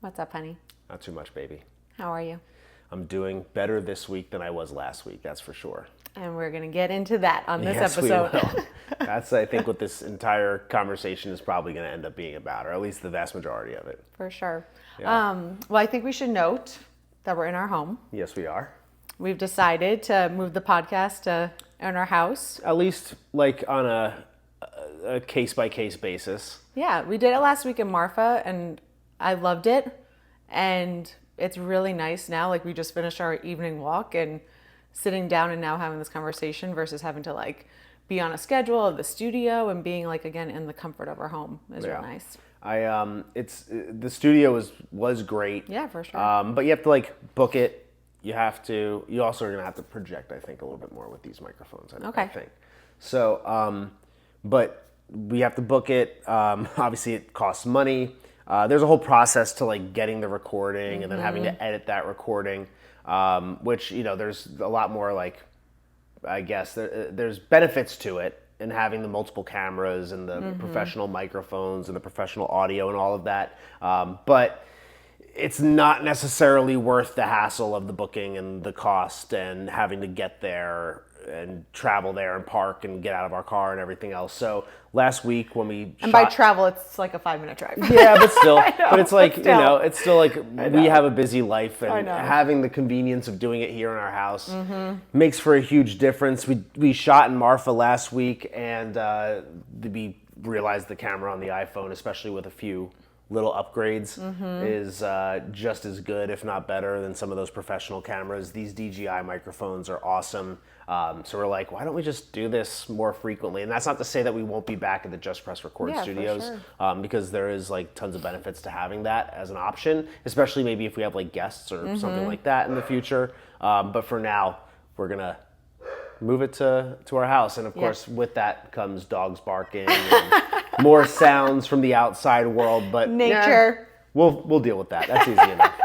What's up, honey? Not too much, baby. How are you? I'm doing better this week than I was last week, that's for sure. And we're going to get into that on this Yes, episode. we will. That's, I think, what this entire conversation is probably going to end up being about, or at least the vast majority of it. For sure. Yeah. Well, I think we should note that we're in our home. Yes, we are. We've decided to move the podcast in our house. At least, like, on a case-by-case basis. Yeah, we did it last week in Marfa, and I loved it. And it's really nice now. Like, we just finished our evening walk and sitting down and now having this conversation versus having to, like, be on a schedule of the studio and being, like, again, in the comfort of our home is real nice. The studio was great. Yeah, for sure. But you have to, like, book it. You also are going to have to project, I think, a little bit more with these microphones, I think. So, but we have to book it. Obviously, it costs money. There's a whole process to, like, getting the recording and then having to edit that recording, which, you know, there's a lot more, like, I guess there's benefits to it in having the multiple cameras and the professional microphones and the professional audio and all of that. But it's not necessarily worth the hassle of the booking and the cost and having to get there and travel there and park and get out of our car and everything else. So last week when we by travel, it's like a 5-minute drive. Yeah, but still, but it's like, still. you know, it's still like we have a busy life, and I know. having the convenience of doing it here in our house makes for a huge difference. We shot in Marfa last week, and we realized the camera on the iPhone, especially with a few little upgrades, is just as good, if not better, than some of those professional cameras. These DJI microphones are awesome. So we're like, why don't we just do this more frequently? And that's not to say that we won't be back at the Just Press Record studios, because there is, like, tons of benefits to having that as an option, especially maybe if we have, like, guests or something like that in the future. But for now, we're gonna move it to our house, and of course, with that comes dogs barking and more sounds from the outside world. But nature. We'll deal with that. That's easy enough.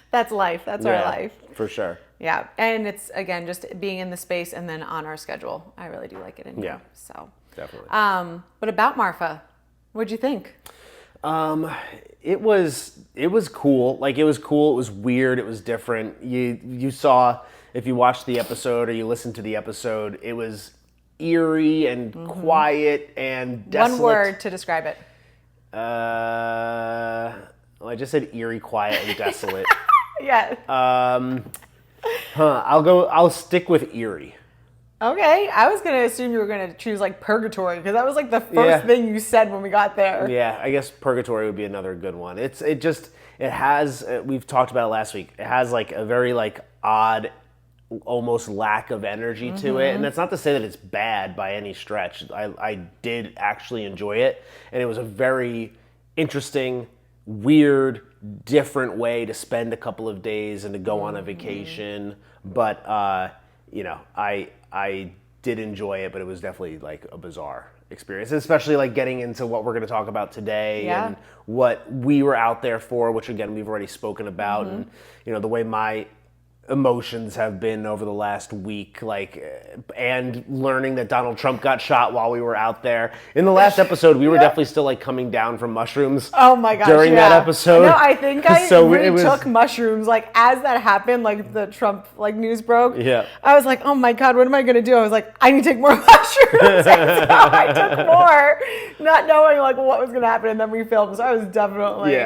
That's life. That's our life. For sure. Yeah, and it's, again, just being in the space and then on our schedule. I really do like it in here. Yeah, so definitely. But about Marfa, what'd you think? It was cool. Like, it was cool. It was weird. It was different. You saw, if you watched the episode or you listened to the episode, it was eerie and quiet and desolate. One word to describe it. Well, I just said eerie, quiet, and desolate. Yeah. I'll stick with eerie. Okay, I was gonna assume you were gonna choose, like, purgatory, because that was, like, the first thing you said when we got there. Yeah, I guess purgatory would be another good one. It has, we've talked about it last week. It has, like, a very, like, odd, almost lack of energy to it, and that's not to say that it's bad by any stretch. I did actually enjoy it, and it was a very interesting, weird, different way to spend a couple of days and to go on a vacation. But you know, I did enjoy it, but it was definitely, like, a bizarre experience, especially, like, getting into what we're going to talk about today and what we were out there for, which, again, we've already spoken about, and, you know, the way my emotions have been over the last week, like, and learning that Donald Trump got shot while we were out there. In the last episode, we were definitely still, like, coming down from mushrooms. Oh my gosh! During that episode, no, I think I so took mushrooms, like, as that happened, like, the Trump, like, news broke. Yeah, I was like, oh my God, what am I gonna do? I was like, I need to take more mushrooms. And so I took more, not knowing, like, what was gonna happen, and then we filmed. So I was definitely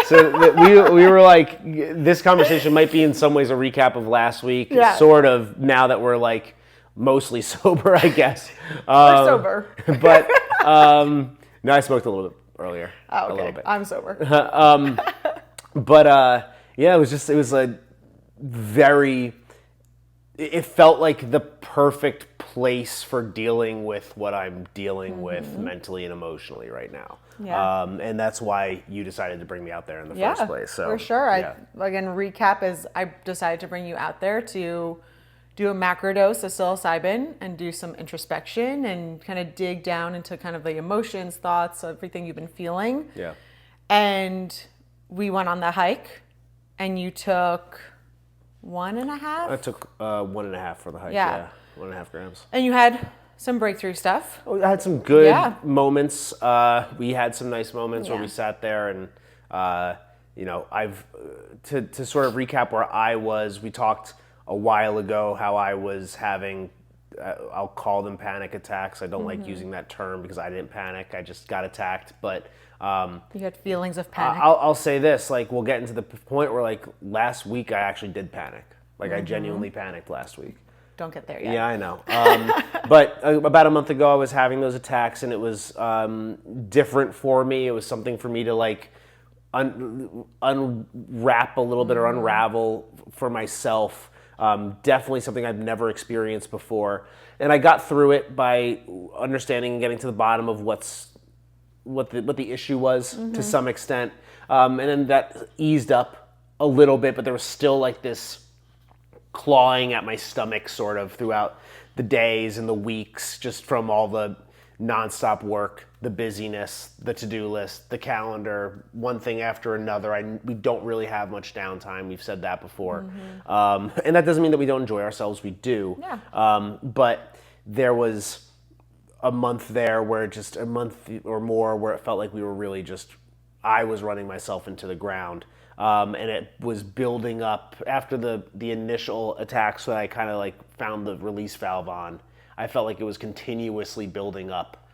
So we were like, this conversation might be in some ways a recap of last week, sort of, now that we're, like, mostly sober, I guess. We're sober. But no, I smoked a little bit earlier. Oh, okay. A little bit. I'm sober. But it was a very, it felt like the perfect place for dealing with what I'm dealing with mentally and emotionally right now. Yeah. And that's why you decided to bring me out there in the first place. So, for sure. Again, recap is I decided to bring you out there to do a macro dose of psilocybin and do some introspection and kind of dig down into kind of the emotions, thoughts, everything you've been feeling. Yeah. And we went on the hike, and you took 1.5? I took 1.5 for the hike. Yeah. 1.5 grams. And you had some breakthrough stuff. I had some good moments. We had some nice moments where we sat there and I've to sort of recap where I was. We talked a while ago how I was having, I'll call them panic attacks. I don't like using that term because I didn't panic. I just got attacked. But you had feelings of panic. I'll say this, like we'll get into the point where like last week I actually did panic. Like I genuinely panicked last week. Don't get there yet. Yeah, I know. But about a month ago I was having those attacks and it was different for me. It was something for me to like unwrap a little bit or unravel for myself. Definitely something I've never experienced before. And I got through it by understanding and getting to the bottom of what the issue was to some extent. And then that eased up a little bit, but there was still like this clawing at my stomach sort of throughout the days and the weeks, just from all the nonstop work, the busyness, the to-do list, the calendar, one thing after another. We don't really have much downtime. We've said that before. And that doesn't mean that we don't enjoy ourselves. We do. Yeah. But there was a month there where just a month or more where it felt like we were really just, I was running myself into the ground. And it was building up after the initial attacks that I kind of like found the release valve on. I felt like it was continuously building up,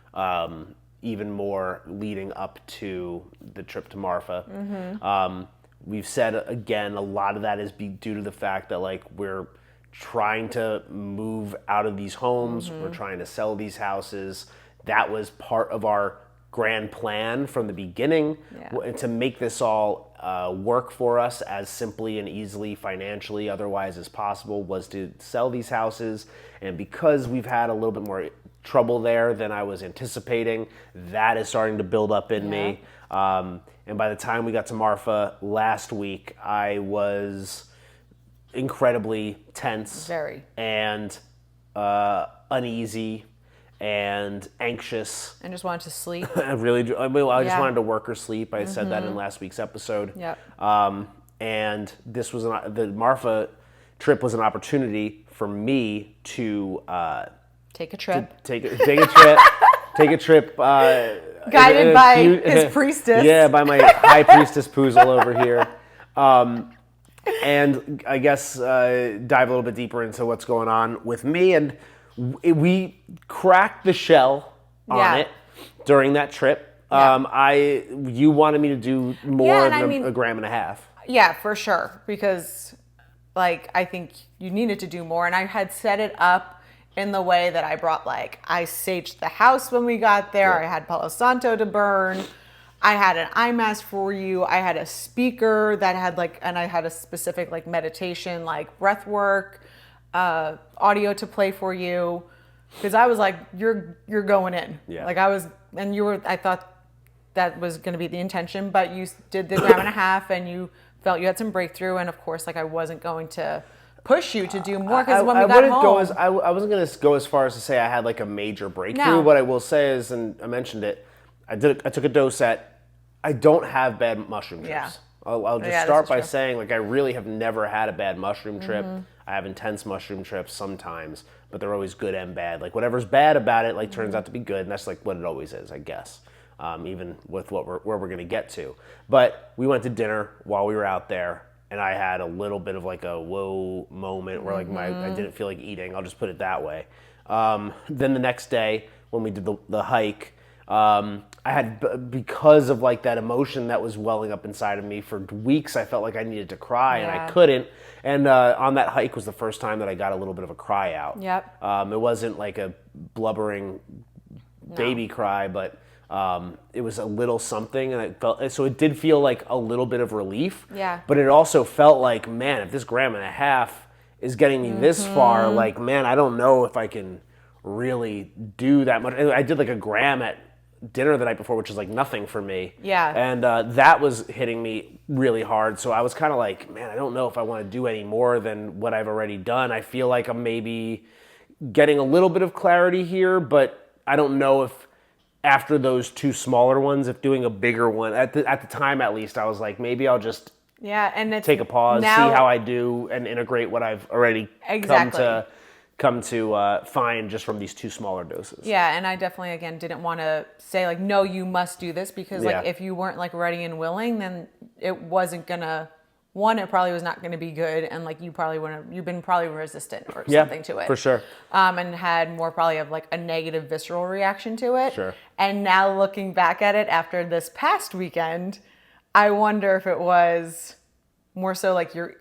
even more leading up to the trip to Marfa. We've said again, a lot of that is due to the fact that like we're trying to move out of these homes, we're trying to sell these houses. That was part of our grand plan from the beginning, and to make this all work for us as simply and easily financially otherwise as possible was to sell these houses. And because we've had a little bit more trouble there than I was anticipating, that is starting to build up in me. And by the time we got to Marfa last week, I was incredibly tense, Very. And uneasy and anxious. And just wanted to sleep. I just wanted to work or sleep. I said that in last week's episode. Yep. And this was the Marfa trip was an opportunity for me to Take a trip. take a trip. Take a trip. Guided by his priestess. Yeah, by my high priestess Poozle over here. And I guess dive a little bit deeper into what's going on with me. And we cracked the shell on it during that trip. You wanted me to do more than a gram and a half. Yeah, for sure. Because like I think you needed to do more. And I had set it up in the way that I brought like I saged the house when we got there. I had Palo Santo to burn. I had an eye mask for you. I had a speaker that had and I had a specific like meditation, like breath work, audio to play for you. Because I was like, you're going in. Yeah. Like I was, and you were, I thought that was going to be the intention, but you did the gram and a half and you felt you had some breakthrough. And of course, like I wasn't going to push you to do more because when we got home. I wasn't going to go as far as to say I had like a major breakthrough. No. What I will say is, and I mentioned it, I took a dose at, I don't have bad mushroom trips. Yeah. I'll just start by saying like I really have never had a bad mushroom trip. I have intense mushroom trips sometimes, but they're always good and bad. Like whatever's bad about it like turns out to be good, and that's like what it always is, I guess. Even with where we're going to get to. But we went to dinner while we were out there, and I had a little bit of like a whoa moment where like I didn't feel like eating. I'll just put it that way. Then the next day when we did the hike, I had, because of like that emotion that was welling up inside of me for weeks, I felt like I needed to cry and I couldn't. And on that hike was the first time that I got a little bit of a cry out. Yep. It wasn't like a blubbering baby cry, but it was a little something, and it did feel like a little bit of relief. Yeah. But it also felt like, man, if this gram and a half is getting me this far, like, man, I don't know if I can really do that much. I did like a gram at dinner the night before, which is like nothing for me. Yeah. And that was hitting me really hard. So I was kind of like, man, I don't know if I want to do any more than what I've already done. I feel like I'm maybe getting a little bit of clarity here, but I don't know if after those two smaller ones, if doing a bigger one, at the time at least, I was like, maybe I'll just take a pause, see how I do, and integrate what I've already come come to find just from these 2 smaller doses. Yeah, and I definitely, again, didn't want to say, like, no, you must do this, because, like, Yeah. if you weren't, like, ready and willing, then it wasn't going to, one, it probably was not going to be good, and, like, you've been probably resistant or something to it. For sure. And had more probably of, like, a negative visceral reaction to it. Sure. And now looking back at it after this past weekend, I wonder if it was more so like your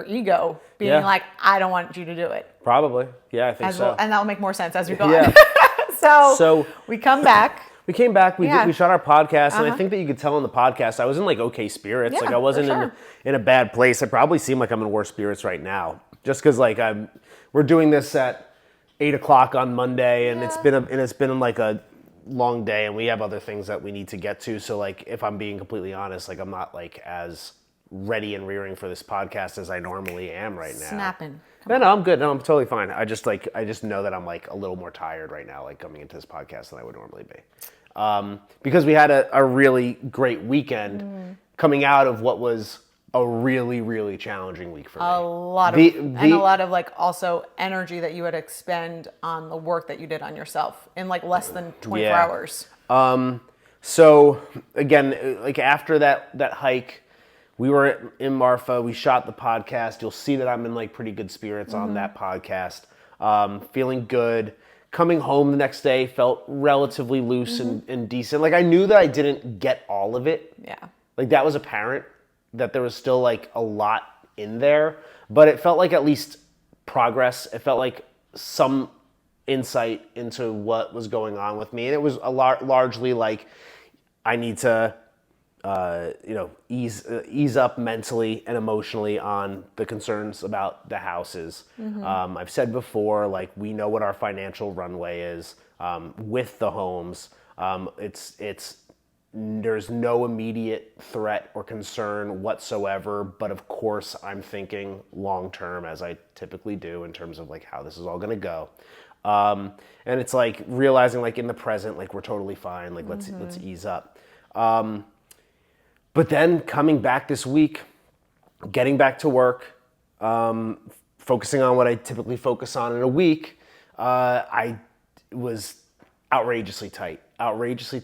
ego being like, I don't want you to do it. Probably. Yeah, I think so. And that'll make more sense as we go on. Yeah. So we come back. We came back. We shot our podcast, and I think that you could tell in the podcast I was in like okay spirits. Yeah, like I wasn't in a bad place. I probably seem like I'm in worse spirits right now, just because like we're doing this at 8:00 on Monday, and it's been like a long day, and we have other things that we need to get to. So like, if I'm being completely honest, like I'm not like as ready and rearing for this podcast as I normally am right now. Snapping. No, I'm good. No, I'm totally fine. I just know that I'm like a little more tired right now, like coming into this podcast than I would normally be. Because we had a really great weekend coming out of what was a really, really challenging week for me. A lot of like also energy that you had to expend on the work that you did on yourself in like less than 24 hours. So again, like after that hike, we were in Marfa. We shot the podcast. You'll see that I'm in like pretty good spirits on that podcast. Feeling good. Coming home the next day felt relatively loose and decent. Like I knew that I didn't get all of it. Yeah. Like that was apparent, that there was still like a lot in there, but it felt like at least progress. It felt like some insight into what was going on with me. And it was largely like I need to ease up mentally and emotionally on the concerns about the houses. I've said before, like we know what our financial runway is with the homes. There's no immediate threat or concern whatsoever, but of course I'm thinking long term, as I typically do, in terms of like how this is all going to go. And it's like realizing like in the present, like we're totally fine. Like let's ease up. But then coming back this week, getting back to work, focusing on what I typically focus on in a week, I was outrageously tight, outrageously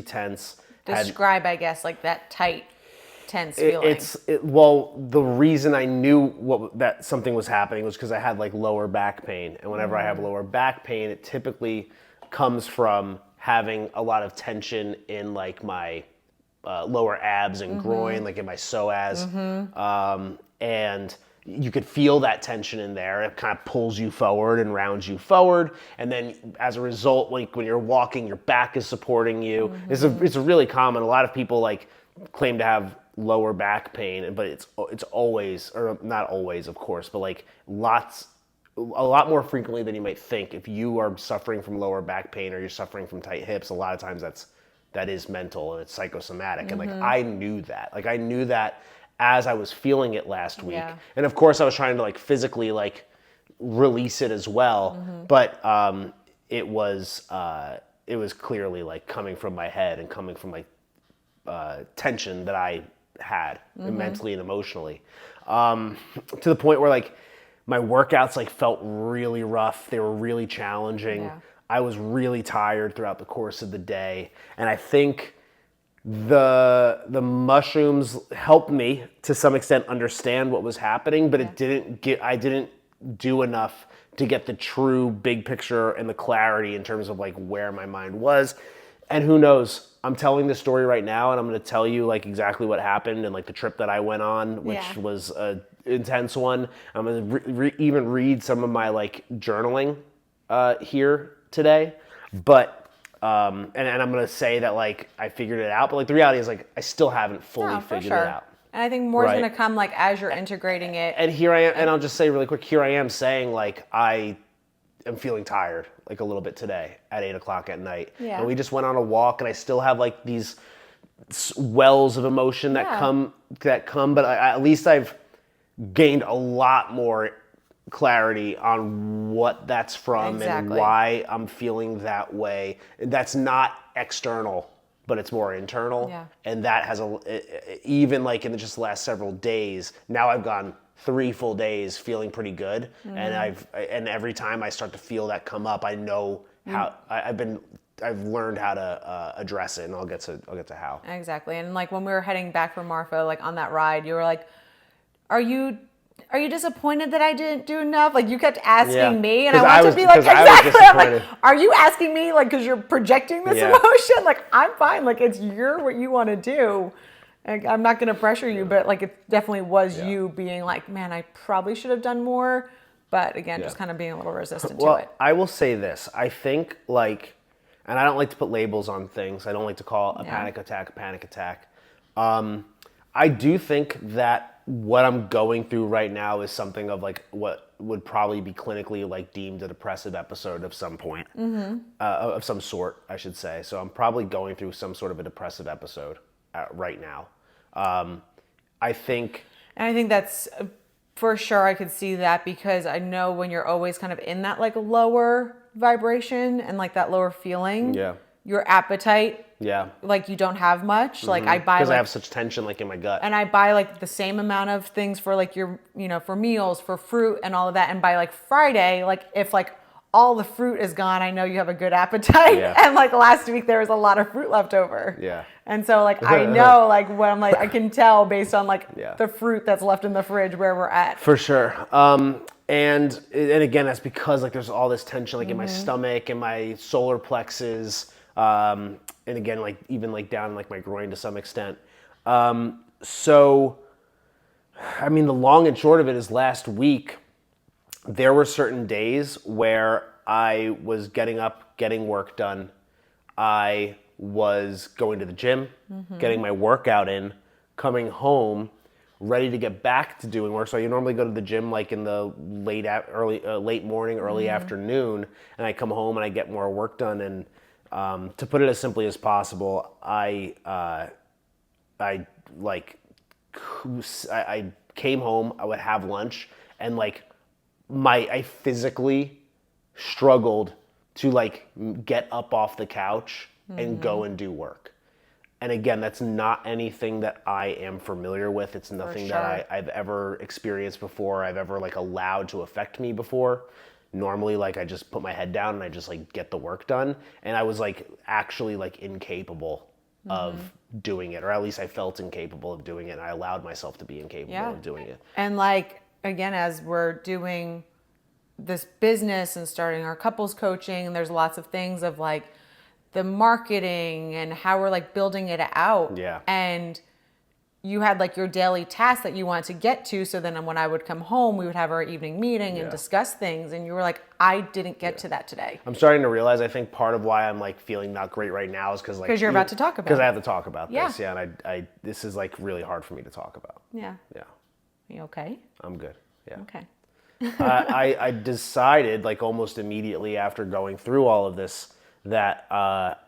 tense. Describe, I guess, like that tight, tense feeling. Well, the reason I knew that something was happening was because I had like lower back pain. And whenever I have lower back pain, it typically comes from having a lot of tension in like my lower abs and groin, like in my psoas. And you could feel that tension in there. It kind of pulls you forward and rounds you forward. And then as a result, like when you're walking, your back is supporting you. It's really common. A lot of people like claim to have lower back pain, but it's always, or not always, of course, but like a lot more frequently than you might think. If you are suffering from lower back pain or you're suffering from tight hips, a lot of times that is mental and it's psychosomatic. And like I knew that as I was feeling it last week. And of course I was trying to like physically like release it as well. But it was clearly like coming from my head and coming from like tension that I had mentally and emotionally. To the point where like my workouts like felt really rough. They were really challenging. I was really tired throughout the course of the day. And I think the mushrooms helped me to some extent understand what was happening, but I didn't do enough to get the true big picture and the clarity in terms of like where my mind was. And who knows, I'm telling this story right now and I'm going to tell you like exactly what happened and like the trip that I went on, which was a intense one. I'm going to even read some of my like journaling here today, but and I'm gonna say that like I figured it out, but like the reality is like I still haven't fully figured it out. And I think more is gonna come like as you're integrating it. And here I am, and I'll just say really quick, here I am saying like I am feeling tired like a little bit today at 8:00 at night. And we just went on a walk, and I still have like these wells of emotion that come, but at least I've gained a lot more clarity on what that's from and why I'm feeling that way. That's not external, but it's more internal. And that has even like in just the last several days, now I've gone 3 full days feeling pretty good, and every time I start to feel that come up, I know how I've learned how to address it, and I'll get to how. Exactly. And like when we were heading back from Marfa, like on that ride, you were like, "Are you disappointed that I didn't do enough?" Like you kept asking me, and I wanted to be like, exactly. I'm like, "Are you asking me like because you're projecting this emotion?" Like I'm fine. Like it's what you want to do. Like, I'm not going to pressure you, but like it definitely was you being like, "Man, I probably should have done more." But again, just kind of being a little resistant to it. I will say this. I think like, and I don't like to put labels on things. I don't like to call a panic attack a panic attack. I do think that what I'm going through right now is something of like what would probably be clinically like deemed a depressive episode of some point, of some sort, I should say. So I'm probably going through some sort of a depressive episode right now. I think that's for sure. I could see that because I know when you're always kind of in that like lower vibration and like that lower feeling, your appetite, like you don't have much. Like I buy because like, I have such tension like in my gut, and I buy like the same amount of things for like your, for meals, for fruit and all of that. And by like Friday, like if like all the fruit is gone, I know you have a good appetite. And like last week there was a lot of fruit left over. And so like I know like what I'm like, I can tell based on like the fruit that's left in the fridge where we're at. For sure. And again, that's because like there's all this tension like in my stomach and my solar plexus, and again like even like down like my groin to some extent. So I mean the long and short of it is last week there were certain days where I was getting up, getting work done. I was going to the gym, getting my workout in, coming home, ready to get back to doing work. So you normally go to the gym like in the late morning, early afternoon, and I come home and I get more work done. And to put it as simply as possible, I came home. I would have lunch, and like I physically struggled to like get up off the couch and go and do work. And again, that's not anything that I am familiar with. It's nothing that I've ever experienced before. I've ever like allowed to affect me before. Normally, like I just put my head down and I just like get the work done. And I was like actually like incapable of doing it, or at least I felt incapable of doing it. And I allowed myself to be incapable of doing it. And like, again, as we're doing this business and starting our couples coaching, and there's lots of things of like the marketing and how we're like building it out. And you had like your daily tasks that you wanted to get to. So then when I would come home, we would have our evening meeting and discuss things. And you were like, I didn't get to that today. I'm starting to realize, I think part of why I'm like feeling not great right now is because like you're about to talk about it. Because I have to talk about this. And I this is like really hard for me to talk about. Yeah. You okay? I'm good. Okay. I decided like almost immediately after going through all of this that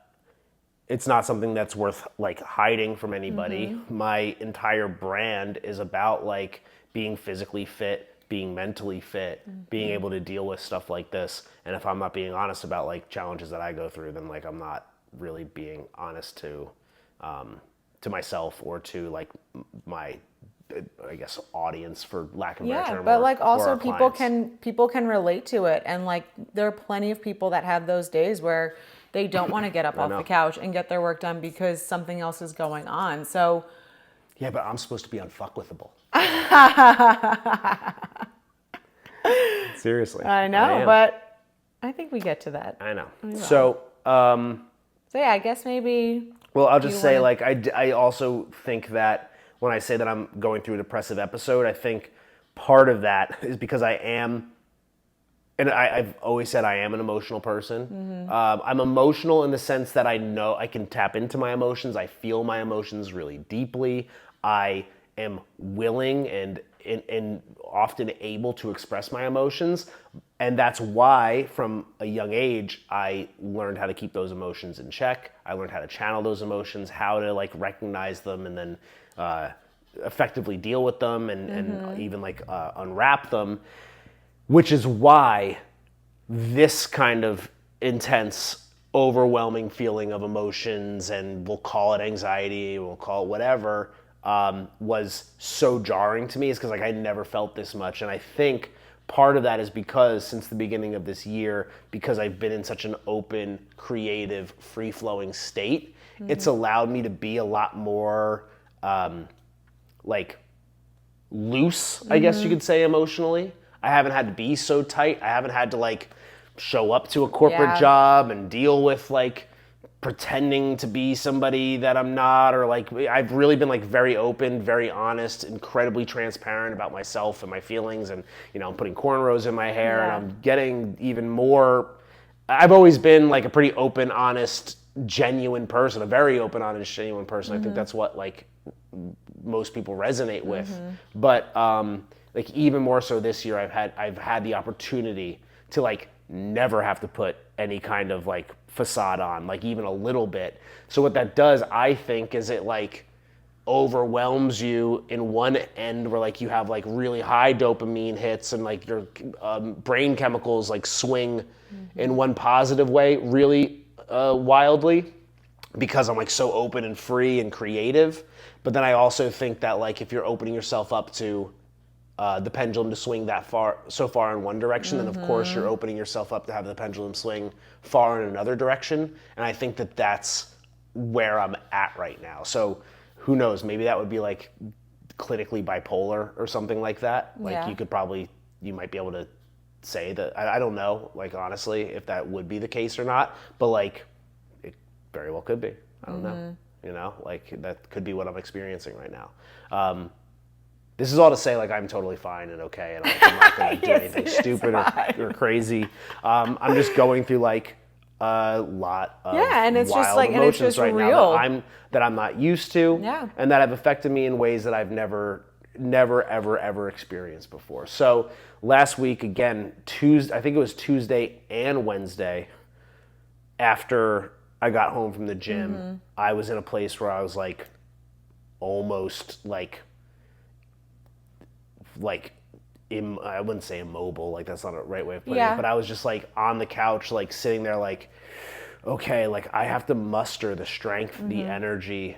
it's not something that's worth like hiding from anybody. My entire brand is about like being physically fit, being mentally fit, being able to deal with stuff like this. And if I'm not being honest about like challenges that I go through, then like I'm not really being honest to myself or to like my, I guess, audience, for lack of a better term. But like also people can relate to it, and like there are plenty of people that have those days where they don't want to get up off the couch and get their work done because something else is going on. So yeah, but I'm supposed to be unfuckwithable. Seriously. I know, but I think we get to that. I know. So yeah, I guess maybe. Well, I'll just say like I also think that when I say that I'm going through a depressive episode, I think part of that is because I am, and I've always said I am an emotional person. I'm emotional in the sense that I know I can tap into my emotions. I feel my emotions really deeply. I am willing and often able to express my emotions. And that's why from a young age, I learned how to keep those emotions in check. I learned how to channel those emotions, how to like recognize them and then effectively deal with them and even like unwrap them, which is why this kind of intense, overwhelming feeling of emotions, and we'll call it anxiety, we'll call it whatever, was so jarring to me is because like I never felt this much. And I think part of that is because since the beginning of this year, because I've been in such an open, creative, free-flowing state, it's allowed me to be a lot more like loose, I guess you could say, emotionally. I haven't had to be so tight. I haven't had to like show up to a corporate job and deal with like pretending to be somebody that I'm not, or like I've really been like very open, very honest, incredibly transparent about myself and my feelings, and you know, I'm putting cornrows in my hair and I'm getting even more. I've always been like a pretty open, honest, genuine person, a very open, honest, genuine person. I think that's what like most people resonate with. But like even more so this year, I've had the opportunity to like never have to put any kind of like facade on, like even a little bit. So what that does, I think, is it like overwhelms you in one end where like you have like really high dopamine hits and like your brain chemicals like swing in one positive way really wildly, because I'm like so open and free and creative. But then I also think that like if you're opening yourself up to the pendulum to swing so far in one direction, then of course you're opening yourself up to have the pendulum swing far in another direction. And I think that that's where I'm at right now. So who knows, maybe that would be like clinically bipolar or something like that. Like you might be able to say that. I don't know, like honestly, if that would be the case or not, but like it very well could be. I don't know. You know, like that could be what I'm experiencing right now. This is all to say, like, I'm totally fine and okay, and like, I'm not going to do anything stupid or crazy. I'm just going through, like, a lot of and it's wild just like, emotions and it's just right real. now that I'm not used to, and that have affected me in ways that I've never, ever experienced before. So last week, again, I think it was Tuesday and Wednesday, after I got home from the gym, I was in a place where I was, like, almost, like I wouldn't say immobile, like that's not a right way of putting it, but I was just like on the couch, like sitting there like, okay, like I have to muster the strength, the energy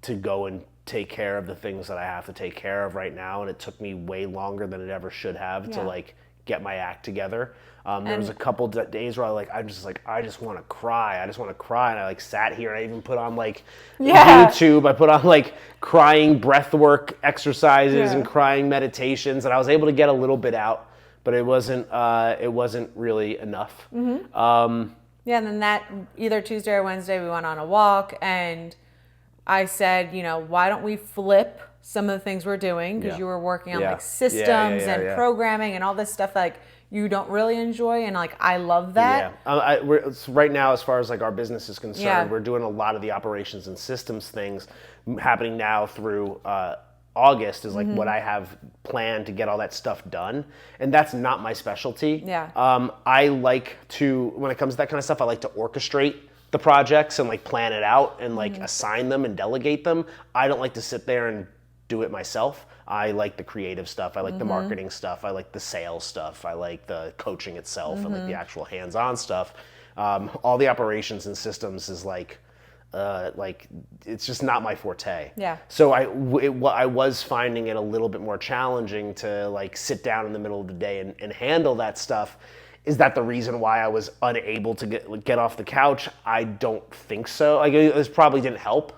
to go and take care of the things that I have to take care of right now. And it took me way longer than it ever should have to like get my act together. There was a couple days where I just want to cry. And I like sat here and I even put on like YouTube. I put on like crying breath work exercises and crying meditations, and I was able to get a little bit out, but it wasn't really enough. And then that either Tuesday or Wednesday, we went on a walk, and I said, you know, why don't we flip some of the things we're doing, because you were working on like systems and programming and all this stuff like you don't really enjoy, and like I love that. Right now, as far as like our business is concerned, we're doing a lot of the operations and systems things happening now through August is like what I have planned to get all that stuff done, and that's not my specialty. I like to, when it comes to that kind of stuff, I like to orchestrate the projects and like plan it out and like assign them and delegate them. I don't like to sit there and do it myself. I like the creative stuff. I like the marketing stuff. I like the sales stuff. I like the coaching itself and like the actual hands-on stuff. All the operations and systems is like it's just not my forte. So I was finding it a little bit more challenging to like sit down in the middle of the day and handle that stuff. Is that the reason why I was unable to get off the couch? I don't think so. Like this probably didn't help.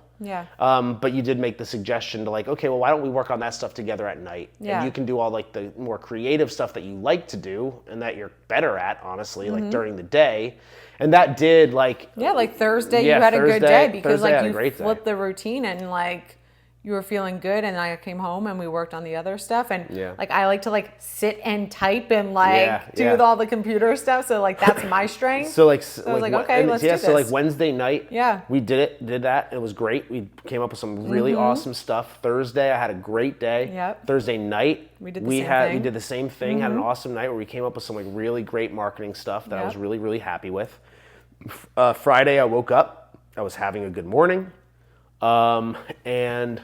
But you did make the suggestion to like, okay, well, why don't we work on that stuff together at night? And you can do all like the more creative stuff that you like to do and that you're better at, honestly, like during the day. And that did like like Thursday you had a good day because like you flipped the routine and like you were feeling good, and I came home and we worked on the other stuff, and like I like to like sit and type and like do all the computer stuff, so like that's my strength. So I was like, okay, let's do this. So like Wednesday night, we did that. It was great. We came up with some really awesome stuff. Thursday I had a great day. Thursday night we did the same thing. Had an awesome night where we came up with some like really great marketing stuff that I was really, really happy with. Friday I woke up, I was having a good morning, and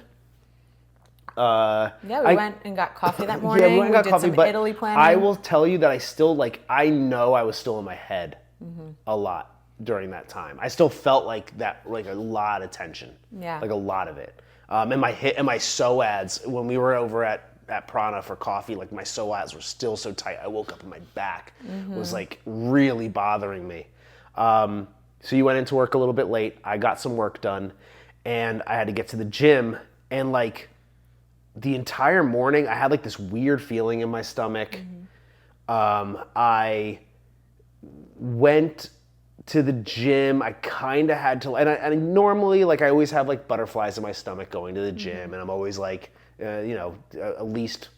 we went and got coffee that morning. We did coffee, some Italy planning. I will tell you that I still I know I was still in my head a lot during that time. I still felt like that, like a lot of tension, like a lot of it. And my psoas, when we were over at Prana for coffee, like my psoas were still so tight. I woke up and my back was like really bothering me. So you went into work a little bit late. I got some work done, and I had to get to the gym. And like the entire morning, I had like this weird feeling in my stomach. I went to the gym. I kind of had to, and I normally, like, I always have like butterflies in my stomach going to the gym, and I'm always like, at least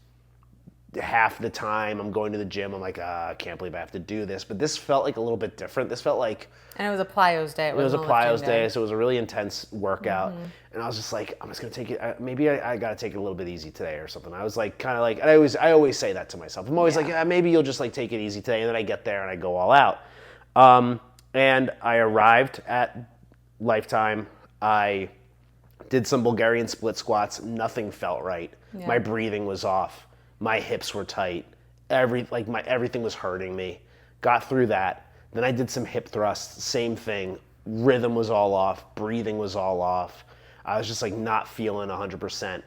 half the time I'm going to the gym, I'm like, I can't believe I have to do this. But this felt like a little bit different. This felt like, And it was a plyos day. it was a plyos day, so it was a really intense workout. And I was just like, I'm just gonna take it. Maybe I gotta take it a little bit easy today or something. I was like, kind of like, I always say that to myself. I'm always like, maybe you'll just like take it easy today. And then I get there and I go all out. And I arrived at Lifetime. I did some Bulgarian split squats. Nothing felt right. Yeah. My breathing was off. My hips were tight. Everything was hurting me. Got through that. Then I did some hip thrusts. Same thing. Rhythm was all off. Breathing was all off. I was just like not feeling 100%.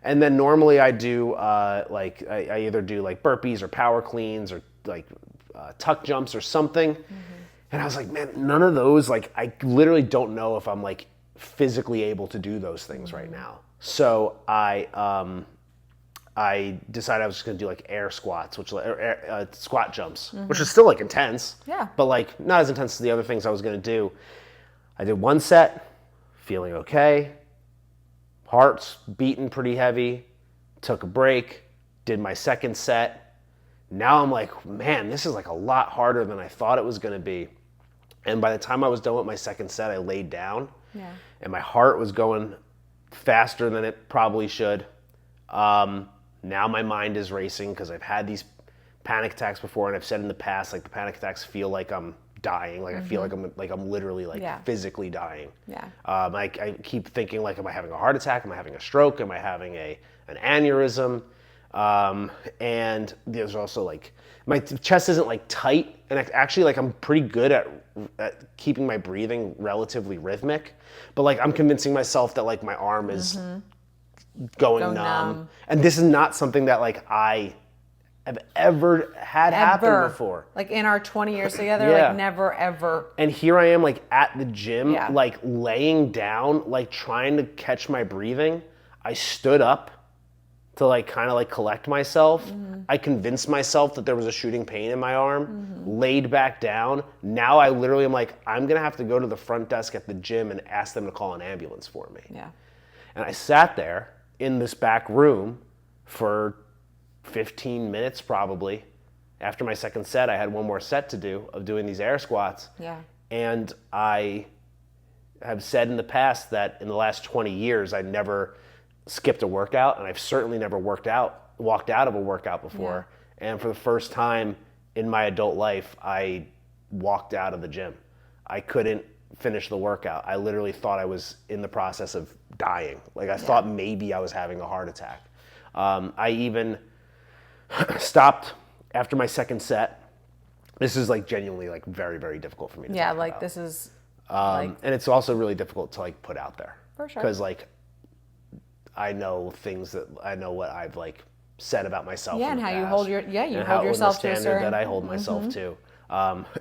And then normally I do I either do like burpees or power cleans or like tuck jumps or something. And I was like, man, none of those, like, I literally don't know if I'm like physically able to do those things right now. So I decided I was just gonna do like air squats, squat jumps, which is still like intense, but like not as intense as the other things I was gonna do. I did one set, feeling okay, heart's beating pretty heavy, took a break, did my second set. Now I'm like, man, this is like a lot harder than I thought it was gonna be. And by the time I was done with my second set, I laid down, and my heart was going faster than it probably should. Now my mind is racing because I've had these panic attacks before, and I've said in the past, like, the panic attacks feel like I'm dying. Like I feel like I'm literally like physically dying. I keep thinking, like, am I having a heart attack? Am I having a stroke? Am I having an aneurysm? And there's also like my chest isn't like tight, and actually like I'm pretty good at keeping my breathing relatively rhythmic, but like I'm convincing myself that like my arm is going numb. And this is not something that like I have ever had happen before. Like in our 20 years together, like never ever. And here I am like at the gym, like laying down, like trying to catch my breathing. I stood up to like kind of like collect myself. I convinced myself that there was a shooting pain in my arm, laid back down. Now I literally am like, I'm gonna have to go to the front desk at the gym and ask them to call an ambulance for me. And I sat there in this back room for 15 minutes probably. After my second set, I had one more set to do of doing these air squats. And I have said in the past that in the last 20 years, I never skipped a workout, and I've certainly never walked out of a workout before. And for the first time in my adult life, I walked out of the gym. I couldn't finish the workout. I literally thought I was in the process of dying. Like I thought maybe I was having a heart attack. I even stopped after my second set. This is like genuinely like very, very difficult for me to talk about. This is and it's also really difficult to like put out there. For sure. Because like I know what I've like said about myself. And how you hold hold yourself to a certain standard that I hold myself to.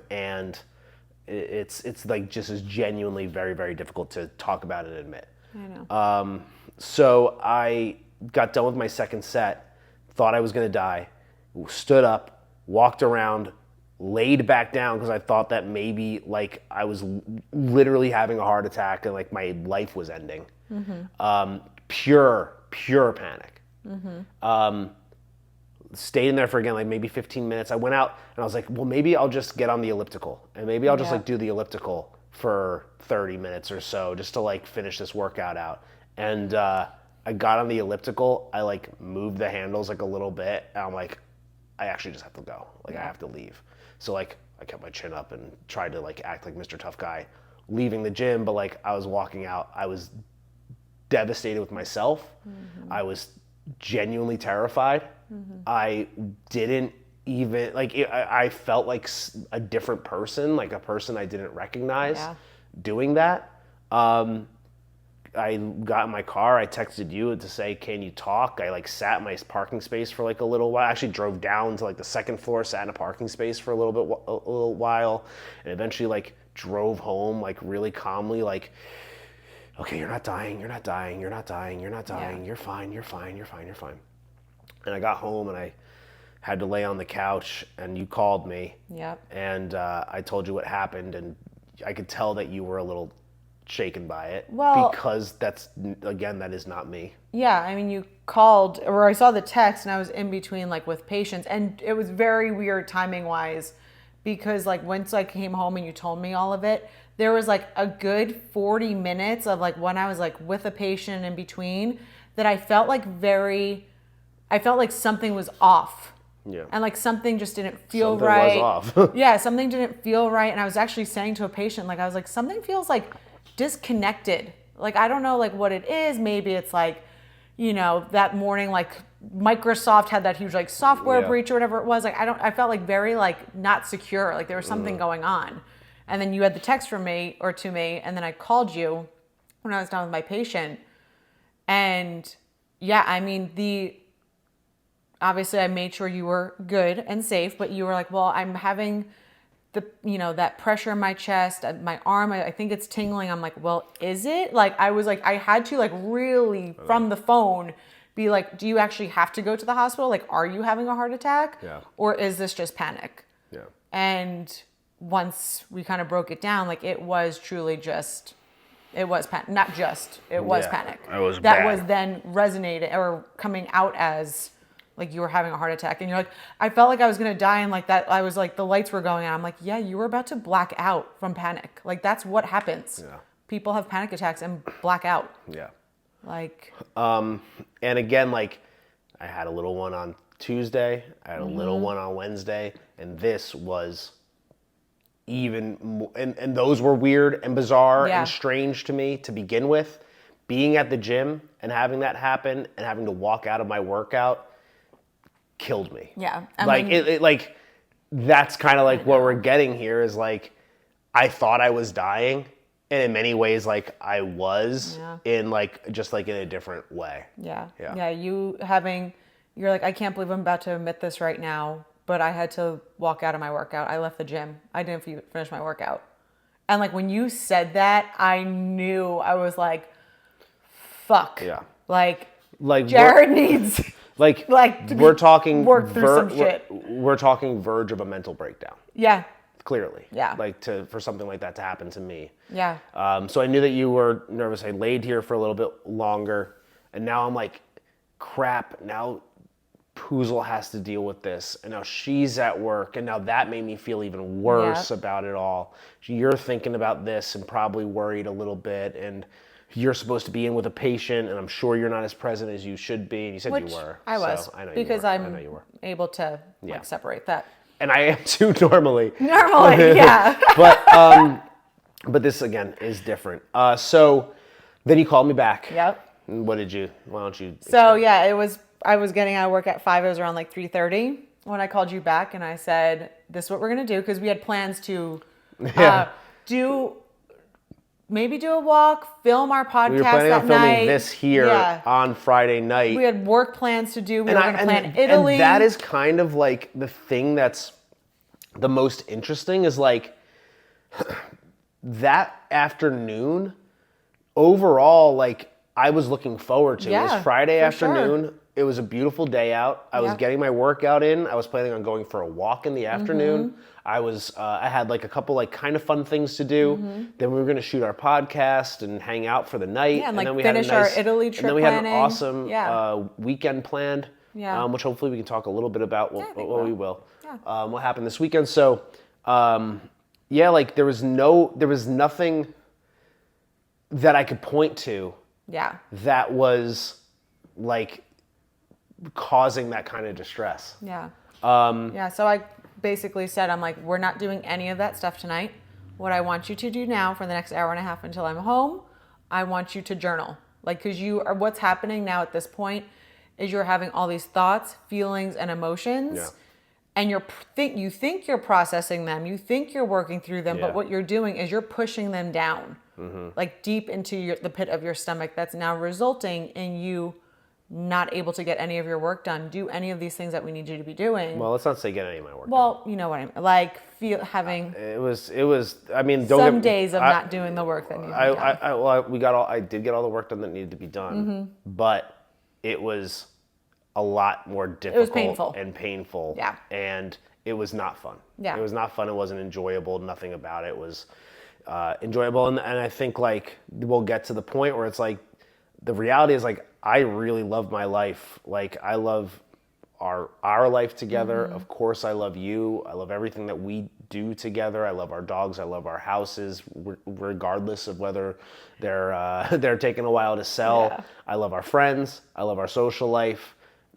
And it's like just as genuinely very, very difficult to talk about and admit. I know. So I got done with my second set, thought I was gonna die, stood up, walked around, laid back down because I thought that maybe like I was literally having a heart attack and like my life was ending. Pure panic. Stayed in there for again like maybe 15 minutes. I went out and I was like, well, maybe I'll just get on the elliptical and maybe I'll just like do the elliptical for 30 minutes or so just to like finish this workout out. And I got on the elliptical. I like moved the handles like a little bit, and I'm like, I actually just have to go. Like I have to leave. So like I kept my chin up and tried to like act like Mr. Tough Guy, leaving the gym. But like I was walking out, I was devastated with myself. I was genuinely terrified. I didn't even like I felt like a different person, like a person I didn't recognize doing that. I got in my car, I texted you to say, can you talk? I like sat in my parking space for like a little while. I actually drove down to like the second floor, sat in a parking space for a little while, and eventually like drove home like really calmly, like, okay, you're not dying, you're not dying, you're not dying, you're not dying, Yeah. you're fine, you're fine, you're fine, you're fine. And I got home and I had to lay on the couch and you called me. Yep. And I told you what happened, and I could tell that you were a little shaken by it. Well, because that is not me. Yeah, I mean, you called, or I saw the text, and I was in between, like, with patients, and it was very weird timing wise, because like once I came home and you told me all of it, there was like a good 40 minutes of like when I was like with a patient in between that I felt like something was off. Yeah. And like something just didn't feel Something right. was off. Yeah, something didn't feel right. And I was actually saying to a patient, like, I was like, something feels like disconnected. Like, I don't know like what it is. Maybe it's like, that morning, like Microsoft had that huge like software breach or whatever it was. Like, I felt like very like not secure. Like there was something going on. And then you had the text from me or to me. And then I called you when I was done with my patient. And yeah, I mean, obviously I made sure you were good and safe, but you were like, well, I'm having that pressure in my chest, my arm, I think it's tingling. I'm like, well, is it? Like, I was like, I had to like really from the phone be like, do you actually have to go to the hospital? Like, are you having a heart attack? Yeah. Or is this just panic? Yeah. And once we kind of broke it down, like it was truly just, it was panic, not just, it was panic. It was that bad. was then resonated or coming out as like you were having a heart attack, and you're like, I felt like I was gonna die, and like that, I was like, the lights were going on. I'm like, yeah, you were about to black out from panic. Like that's what happens. Yeah. People have panic attacks and black out. Yeah. Like. And again, like I had a little one on Tuesday, I had a little one on Wednesday, and this was even more, and those were weird and bizarre and strange to me to begin with. Being at the gym and having that happen and having to walk out of my workout killed me. Yeah. Like that's kind of like what we're getting here is like I thought I was dying, and in many ways like I was in like just like in a different way. Yeah. Yeah. You're like, I can't believe I'm about to admit this right now, but I had to walk out of my workout. I left the gym. I didn't finish my workout. And like when you said that, I knew. I was like, fuck. Yeah. Like Jared needs like to we're talking work through some shit. We're talking verge of a mental breakdown. Yeah. Clearly. Yeah. Like for something like that to happen to me. Yeah. So I knew that you were nervous. I laid here for a little bit longer, and now I'm like, crap, now Poozle has to deal with this, and now she's at work, and now that made me feel even worse about it all. You're thinking about this and probably worried a little bit, and you're supposed to be in with a patient, and I'm sure you're not as present as you should be. And you said Which you were. I was. So I know because you were. I'm I know you were. able to like separate that. And I am too normally. Normally, yeah. But this again is different. So then you called me back. Yep. And what did you? Why don't you? So yeah, I was getting out of work at 5. It was around like 3:30 when I called you back, and I said, "This is what we're gonna do," because we had plans to maybe do a walk, film our podcast We were planning that on filming night. this here on Friday night. We had work plans to do. We were going to plan Italy. And that is kind of like the thing that's the most interesting is like that afternoon overall, like I was looking forward to. It was Friday afternoon. Sure. It was a beautiful day out. I was getting my workout in. I was planning on going for a walk in the afternoon. I had like a couple like kind of fun things to do. Then we were going to shoot our podcast and hang out for the night. Yeah, and like then we finish had a nice, our Italy trip. And then we planning. had an awesome weekend planned. Yeah. Which hopefully we can talk a little bit about what we will. Yeah. What happened this weekend. So, like there was nothing that I could point to. Yeah. That was like causing that kind of distress. Yeah. So I basically said, I'm like, we're not doing any of that stuff tonight. What I want you to do now for the next hour and a half until I'm home, I want you to journal. Like, because what's happening now at this point is you're having all these thoughts, feelings, and emotions. Yeah. And you think you're processing them. You think you're working through them. But what you're doing is you're pushing them down. like deep into the pit of your stomach, that's now resulting in you not able to get any of your work done, do any of these things that we need you to be doing. Well, let's not say get any of my work done. Well, you know what I mean. Like having It was. I mean, some days of not doing the work that needed to be done. I did get all the work done that needed to be done, but it was a lot more difficult and painful. Yeah. And it was not fun. Yeah. It was not fun. It wasn't enjoyable. Nothing about it was enjoyable. And I think like we'll get to the point where it's like the reality is like I really love my life. Like I love our life together. Of course, I love you. I love everything that we do together. I love our dogs. I love our houses, regardless of whether they're taking a while to sell. Yeah. I love our friends. I love our social life.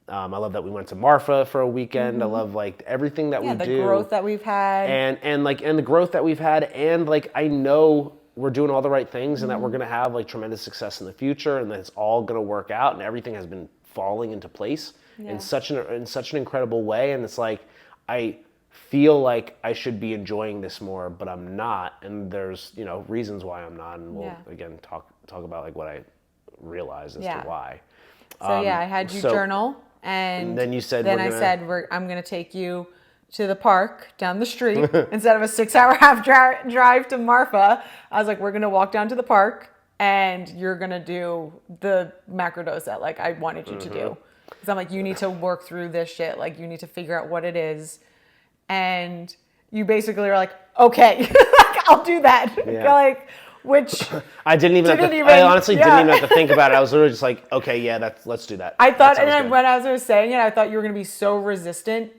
I love that we went to Marfa for a weekend. I love like everything that we do. The growth that we've had. And the growth that we've had. And like, I know we're doing all the right things and that we're going to have like tremendous success in the future and that it's all going to work out and everything has been falling into place in such an incredible way. And it's like, I feel like I should be enjoying this more, but I'm not. And there's, reasons why I'm not. And we'll again, talk about like what I realized as to why. So I had you journal. And then you said, I'm going to take you to the park down the street instead of a 6-hour half drive to Marfa. I was like, we're going to walk down to the park and you're going to do the macrodose that like I wanted you to do. Because I'm like, you need to work through this shit. Like you need to figure out what it is. And you basically are like, okay, like, I'll do that. Yeah. Like, which I I honestly didn't even have to think about it. I was literally just like, okay, yeah, let's do that. I thought, and then when I was saying it, I thought you were going to be so resistant.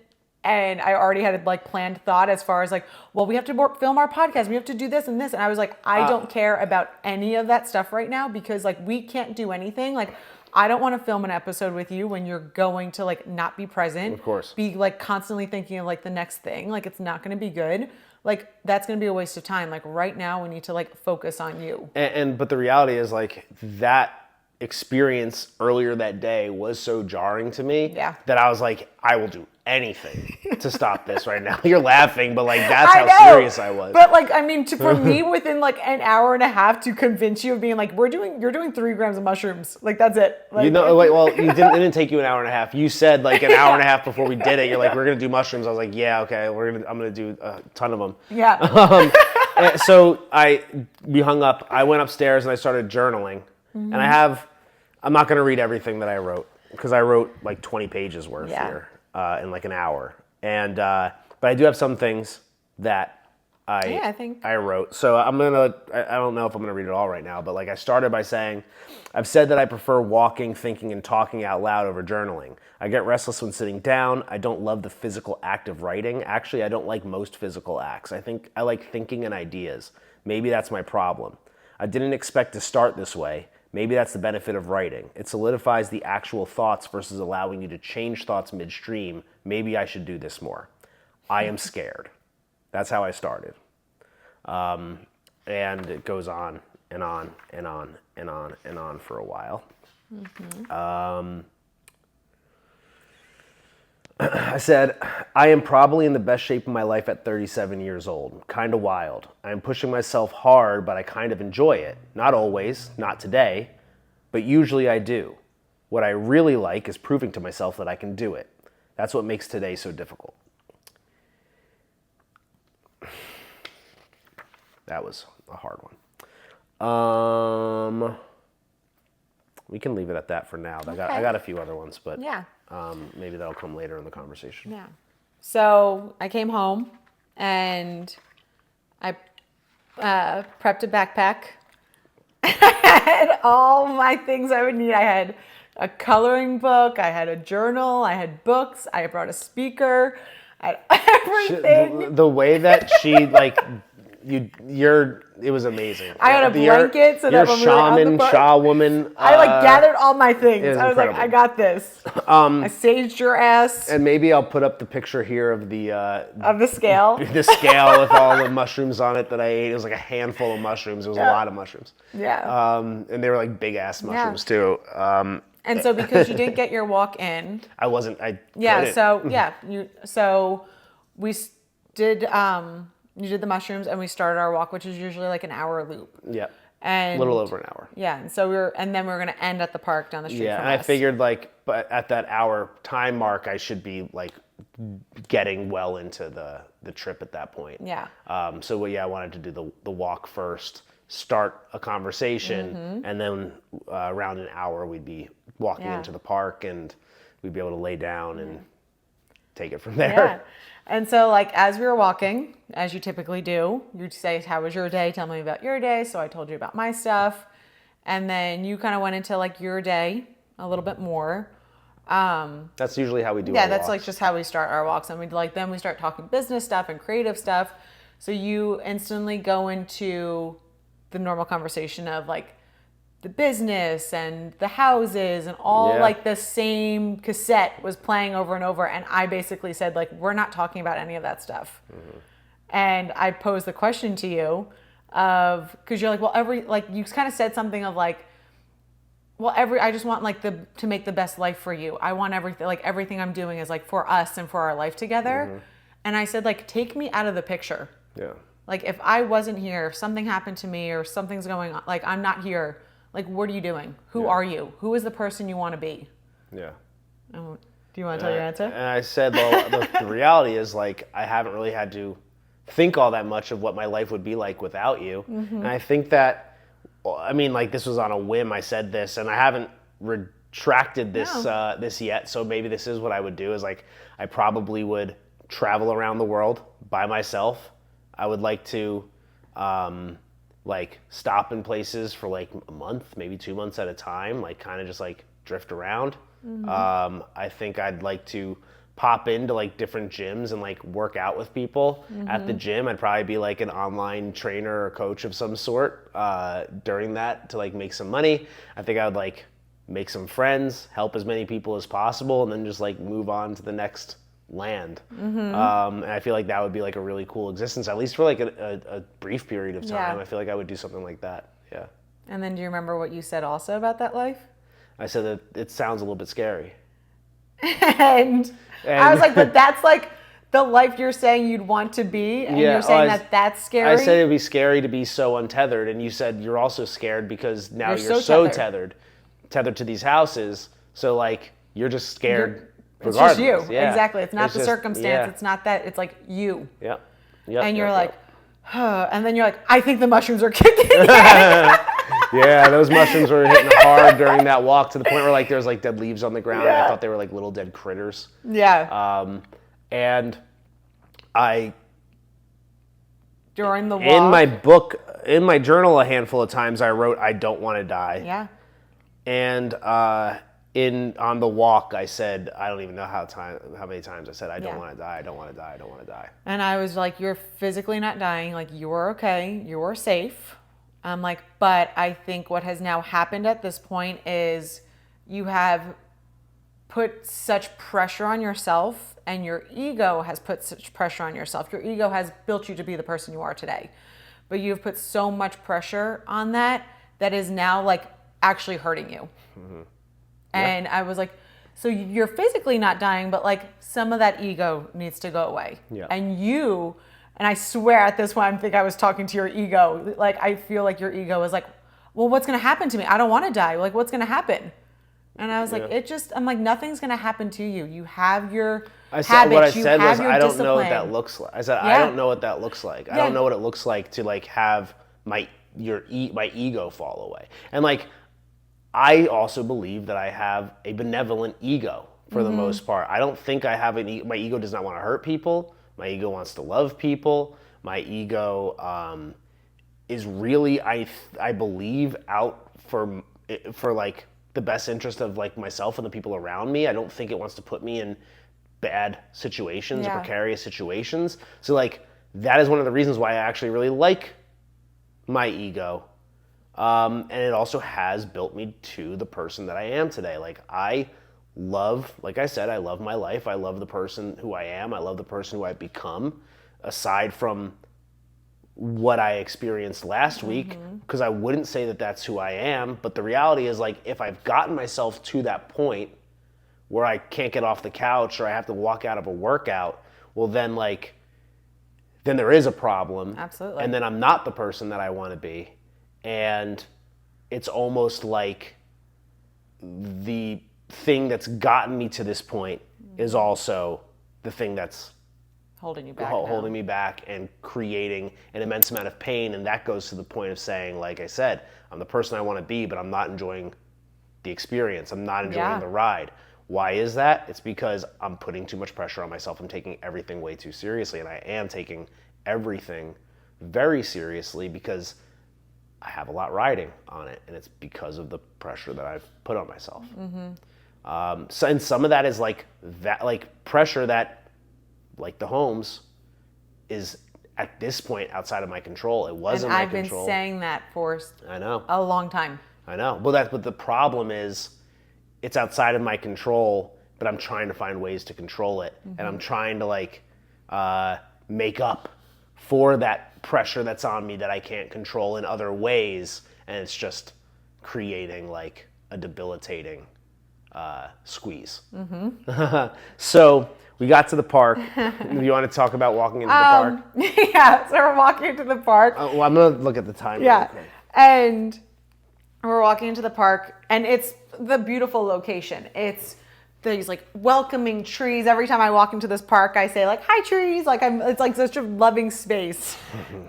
And I already had like planned thought as far as like, well, we have to film our podcast. We have to do this and this. And I was like, I don't care about any of that stuff right now because like we can't do anything. Like I don't want to film an episode with you when you're going to like not be present. Of course. Be like constantly thinking of like the next thing. Like it's not going to be good. Like that's going to be a waste of time. Like right now we need to like focus on you. But the reality is like that experience earlier that day was so jarring to me that I was like, I will do anything to stop this right now. You're laughing, but like that's how serious I was. But like, I mean, for me, within like an hour and a half to convince you of being like, you're doing 3 grams of mushrooms. Like that's it. Like, it didn't take you an hour and a half. You said like an hour and a half before we did it. You're like, we're gonna do mushrooms. I was like, yeah, okay, I'm gonna do a ton of them. Yeah. So we hung up. I went upstairs and I started journaling. And I'm not gonna read everything that I wrote because I wrote like 20 pages worth here. In like an hour, but I do have some things that I wrote. So I don't know if I'm gonna read it all right now, but like I started by saying, I've said that I prefer walking, thinking, and talking out loud over journaling. I get restless when sitting down. I don't love the physical act of writing. Actually, I don't like most physical acts. I like thinking and ideas. Maybe that's my problem. I didn't expect to start this way. Maybe that's the benefit of writing. It solidifies the actual thoughts versus allowing you to change thoughts midstream. Maybe I should do this more. I am scared. That's how I started. And it goes on and on and on and on and on for a while. I said, I am probably in the best shape of my life at 37 years old. Kind of wild. I am pushing myself hard, but I kind of enjoy it. Not always, not today, but usually I do. What I really like is proving to myself that I can do it. That's what makes today so difficult. That was a hard one. We can leave it at that for now. I got a few other ones, but maybe that'll come later in the conversation. Yeah. So I came home and I prepped a backpack. I had all my things I would need. I had a coloring book. I had a journal. I had books. I brought a speaker. I had everything. The way that she like... it was amazing. I had a blanket so that when we were on the boat, Shaw woman. I like gathered all my things. I was incredible. like, I got this. I saged your ass. And maybe I'll put up the picture here of the scale. The scale with all the mushrooms on it that I ate. It was like a handful of mushrooms. It was a lot of mushrooms. Yeah. And they were like big ass mushrooms too. And so because you didn't get your walk in, I wasn't. So we did. You did the mushrooms and we started our walk, which is usually like an hour loop. Yeah. And A little over an hour. Yeah, and so then we were going to end at the park down the street Yeah, from and us. I figured like, but at that hour time mark, I should be like getting well into the trip at that point. Yeah. So I wanted to do the walk first, start a conversation, and then around an hour we'd be walking into the park, and we'd be able to lay down and take it from there. Yeah. And so like as we were walking, as you typically do, you'd say, how was your day? Tell me about your day. So I told you about my stuff. And then you kind of went into like your day a little bit more. That's usually how we do. Yeah, our that's walks. like just how we start our walks. And then we start talking business stuff and creative stuff. So you instantly go into the normal conversation of like the business and the houses and all like the same cassette was playing over and over. And I basically said like, we're not talking about any of that stuff. And I posed the question to you of, cause you're like, well, you kind of said something of like, well, I just want like to make the best life for you. I want everything I'm doing is like for us and for our life together. And I said like, take me out of the picture. Yeah. Like if I wasn't here, if something happened to me or something's going on, like I'm not here. Like, what are you doing? Who are you? Who is the person you want to be? Yeah. Do you want to tell your answer? And I said, well, the reality is like I haven't really had to think all that much of what my life would be like without you. And I think that, I mean, like this was on a whim. I said this, and I haven't retracted this this yet. So maybe this is what I would do. Is like I probably would travel around the world by myself. I would like to. Like stop in places for like a month, maybe 2 months at a time, like kind of just like drift around. I think I'd like to pop into like different gyms and like work out with people at the gym. I'd probably be like an online trainer or coach of some sort during that to like make some money. I think I would like make some friends, help as many people as possible, and then just like move on to the next land. And I feel like that would be like a really cool existence, at least for like a brief period of time. Yeah. I feel like I would do something like that. Yeah. And then do you remember what you said also about that life? I said that it sounds a little bit scary. And I was like, but that's like the life you're saying you'd want to be, and you're saying that's scary? I said it would be scary to be so untethered, and you said you're also scared because now you're so tethered to these houses, so like you're just scared. It's just you. Yeah. Exactly. It's not the circumstance. Yeah. It's not that. It's like you. Yep. And you're like, huh. And then you're like, I think the mushrooms are kicking in. Yeah, those mushrooms were hitting hard during that walk to the point where like there's like dead leaves on the ground. Yeah. I thought they were like little dead critters. Yeah. And I during the walk in my book, in my journal, a handful of times I wrote, "I don't want to die." Yeah. And on the walk, I said, I don't even know how many times I said, I don't want to die, I don't want to die, I don't want to die. And I was like, you're physically not dying. Like, you're okay. You're safe. I'm like, but I think what has now happened at this point is you have put such pressure on yourself, and your ego has put such pressure on yourself. Your ego has built you to be the person you are today. But you've put so much pressure on that is now like actually hurting you. And I was like, so you're physically not dying, but like some of that ego needs to go away. Yeah. And I swear at this point, I think I was talking to your ego. Like, I feel like your ego is like, well, what's going to happen to me? I don't want to die. Like, what's going to happen? And I was like, I'm like, nothing's going to happen to you. You have your habits. What I you said have was, your I don't discipline. know what that looks like. I said, I don't know what that looks like. I don't know what it looks like to like have my ego fall away. And like, I also believe that I have a benevolent ego for the most part. I don't think I have my ego does not want to hurt people. My ego wants to love people. My ego is really, I believe, out for like the best interest of like myself and the people around me. I don't think it wants to put me in bad situations or precarious situations. So like that is one of the reasons why I actually really like my ego. And it also has built me to the person that I am today. Like like I said, I love my life. I love the person who I am. I love the person who I've become, aside from what I experienced last week, because I wouldn't say that that's who I am. But the reality is, like, if I've gotten myself to that point where I can't get off the couch or I have to walk out of a workout, well, then there is a problem. Absolutely. And then I'm not the person that I want to be. and it's almost like the thing that's gotten me to this point is also the thing that's Holding you back. holding me back and creating an immense amount of pain. And that goes to the point of saying, like I said, I'm the person I want to be, but I'm not enjoying the experience. I'm not enjoying the ride. Why is that? It's because I'm putting too much pressure on myself. I'm taking everything way too seriously, and I am taking everything very seriously because I have a lot riding on it, and it's because of the pressure that I've put on myself. And some of that is like that, like pressure that, like the homes, is at this point outside of my control. It wasn't my control. And I've been saying that for I know a long time. I know. Well, but the problem is, it's outside of my control, but I'm trying to find ways to control it, and I'm trying to like make up for that pressure that's on me that I can't control in other ways, and it's just creating like a debilitating squeeze. So we got to the park. You want to talk about walking into the park? Yeah, so we're walking into the park. Well, I'm going to look at the time. Yeah, and we're walking into the park, and it's the beautiful location. It's these like welcoming trees. Every time I walk into this park, I say like, "Hi, trees!" Like it's like such a loving space,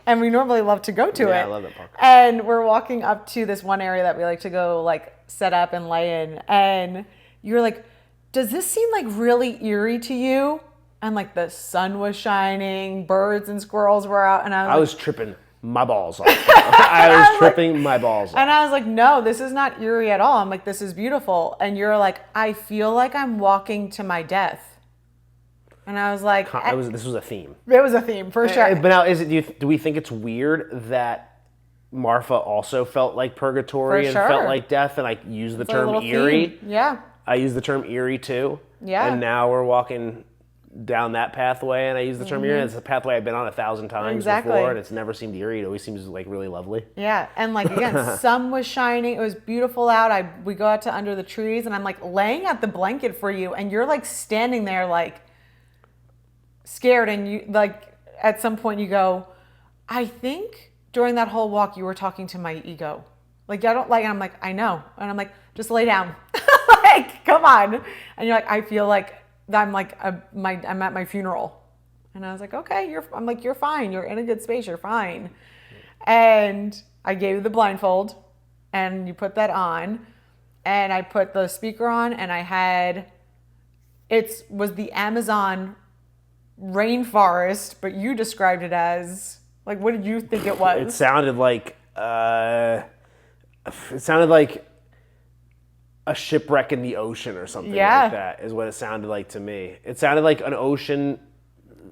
and we normally love to go to it. Yeah, I love that park. And we're walking up to this one area that we like to go like set up and lay in, and you're like, does this seem like really eerie to you? And like the sun was shining, birds and squirrels were out, and I was tripping my balls off. I was tripping my balls off. And I was like, no, this is not eerie at all. I'm like, this is beautiful. And you're like, I feel like I'm walking to my death. And I was like, this was a theme. It was a theme for sure. But now, do we think it's weird that Marfa also felt like purgatory and felt like death? And I use the term eerie. Theme. Yeah. I use the term eerie too. Yeah. And now we're walking down that pathway, and I use the term eerie. It's a pathway I've been on 1,000 times before, and it's never seemed eerie. It always seems like really lovely. Yeah, and like again, sun was shining. It was beautiful out. We go out to under the trees, and I'm like laying out the blanket for you, and you're like standing there like scared, and you like at some point you go, I think during that whole walk you were talking to my ego. Like I don't like, and I'm like I know, and I'm like just lay down, like come on, and you're like I feel like. I'm like I'm at my funeral, and I was like, okay, I'm like you're fine, you're in a good space, you're fine, and I gave you the blindfold, and you put that on, and I put the speaker on, and I had was the Amazon rainforest, but you described it as like what did you think it was? It sounded like a shipwreck in the ocean or something like that is what it sounded like to me. It sounded like an ocean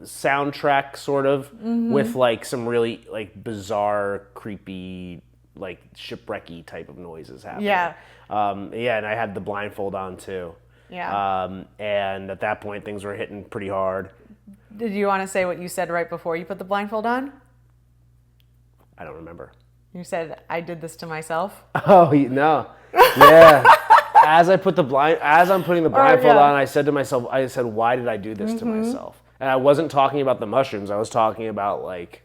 soundtrack sort of with like some really like bizarre, creepy, like shipwrecky type of noises happening. Yeah. And I had the blindfold on too. Yeah. And at that point things were hitting pretty hard. Did you want to say what you said right before you put the blindfold on? I don't remember. You said, I did this to myself. Oh, no. Yeah. As I'm putting the blindfold on, I said to myself, why did I do this to myself? And I wasn't talking about the mushrooms. I was talking about like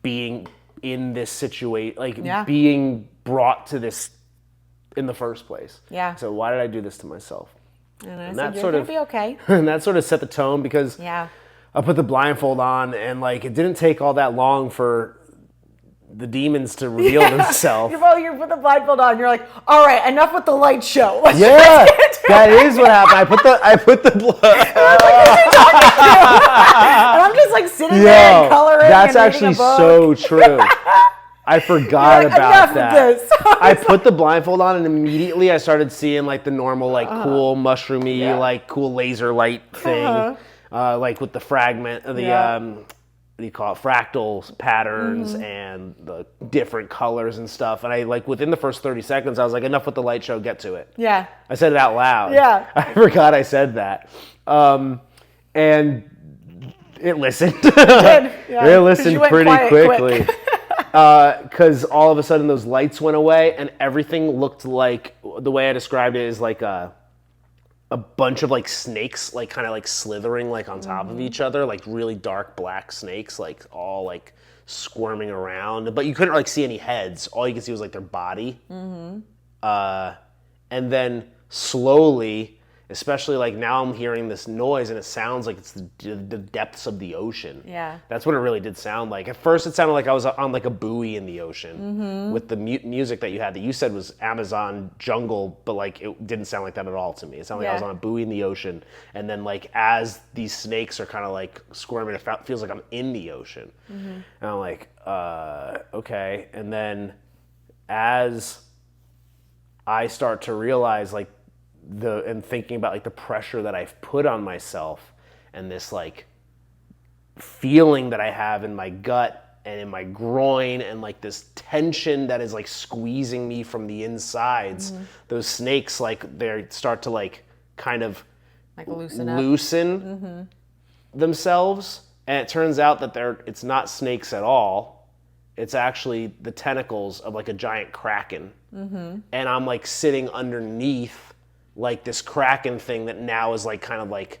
being in this situation, like being brought to this in the first place. Yeah. So why did I do this to myself? And I said, you're going to be okay. And that sort of set the tone because I put the blindfold on, and like it didn't take all that long for the demons to reveal themselves. Well, you put the blindfold on. You're like, all right, enough with the light show. That is what happened. I put the and I'm just like sitting there and coloring. That's and actually so true. I forgot about that. I put the blindfold on, and immediately I started seeing like the normal, like cool mushroomy, like cool laser light thing, like with the fragment of the. What do you call it? Fractal patterns and the different colors and stuff. And I like within the first 30 seconds, I was like, enough with the light show, get to it. Yeah. I said it out loud. Yeah. I forgot I said that. And it listened. It listened pretty quickly. Because all of a sudden those lights went away and everything looked like, the way I described it is like a bunch of like snakes, like kind of like slithering like on top of each other, like really dark black snakes, like all like squirming around, but you couldn't like see any heads. All you could see was like their body. And then slowly, especially like now I'm hearing this noise and it sounds like it's the depths of the ocean. Yeah. That's what it really did sound like. At first it sounded like I was on like a buoy in the ocean with the music that you had that you said was Amazon jungle, but like it didn't sound like that at all to me. It sounded like I was on a buoy in the ocean. And then like as these snakes are kind of like squirming, it feels like I'm in the ocean. And I'm like, okay. And then as I start to realize like and thinking about like the pressure that I've put on myself and this like feeling that I have in my gut and in my groin and like this tension that is like squeezing me from the insides, those snakes like they start to like kind of Like loosen themselves, and it turns out that it's not snakes at all. It's actually the tentacles of like a giant kraken. And I'm like sitting underneath like this kraken thing that now is like kind of like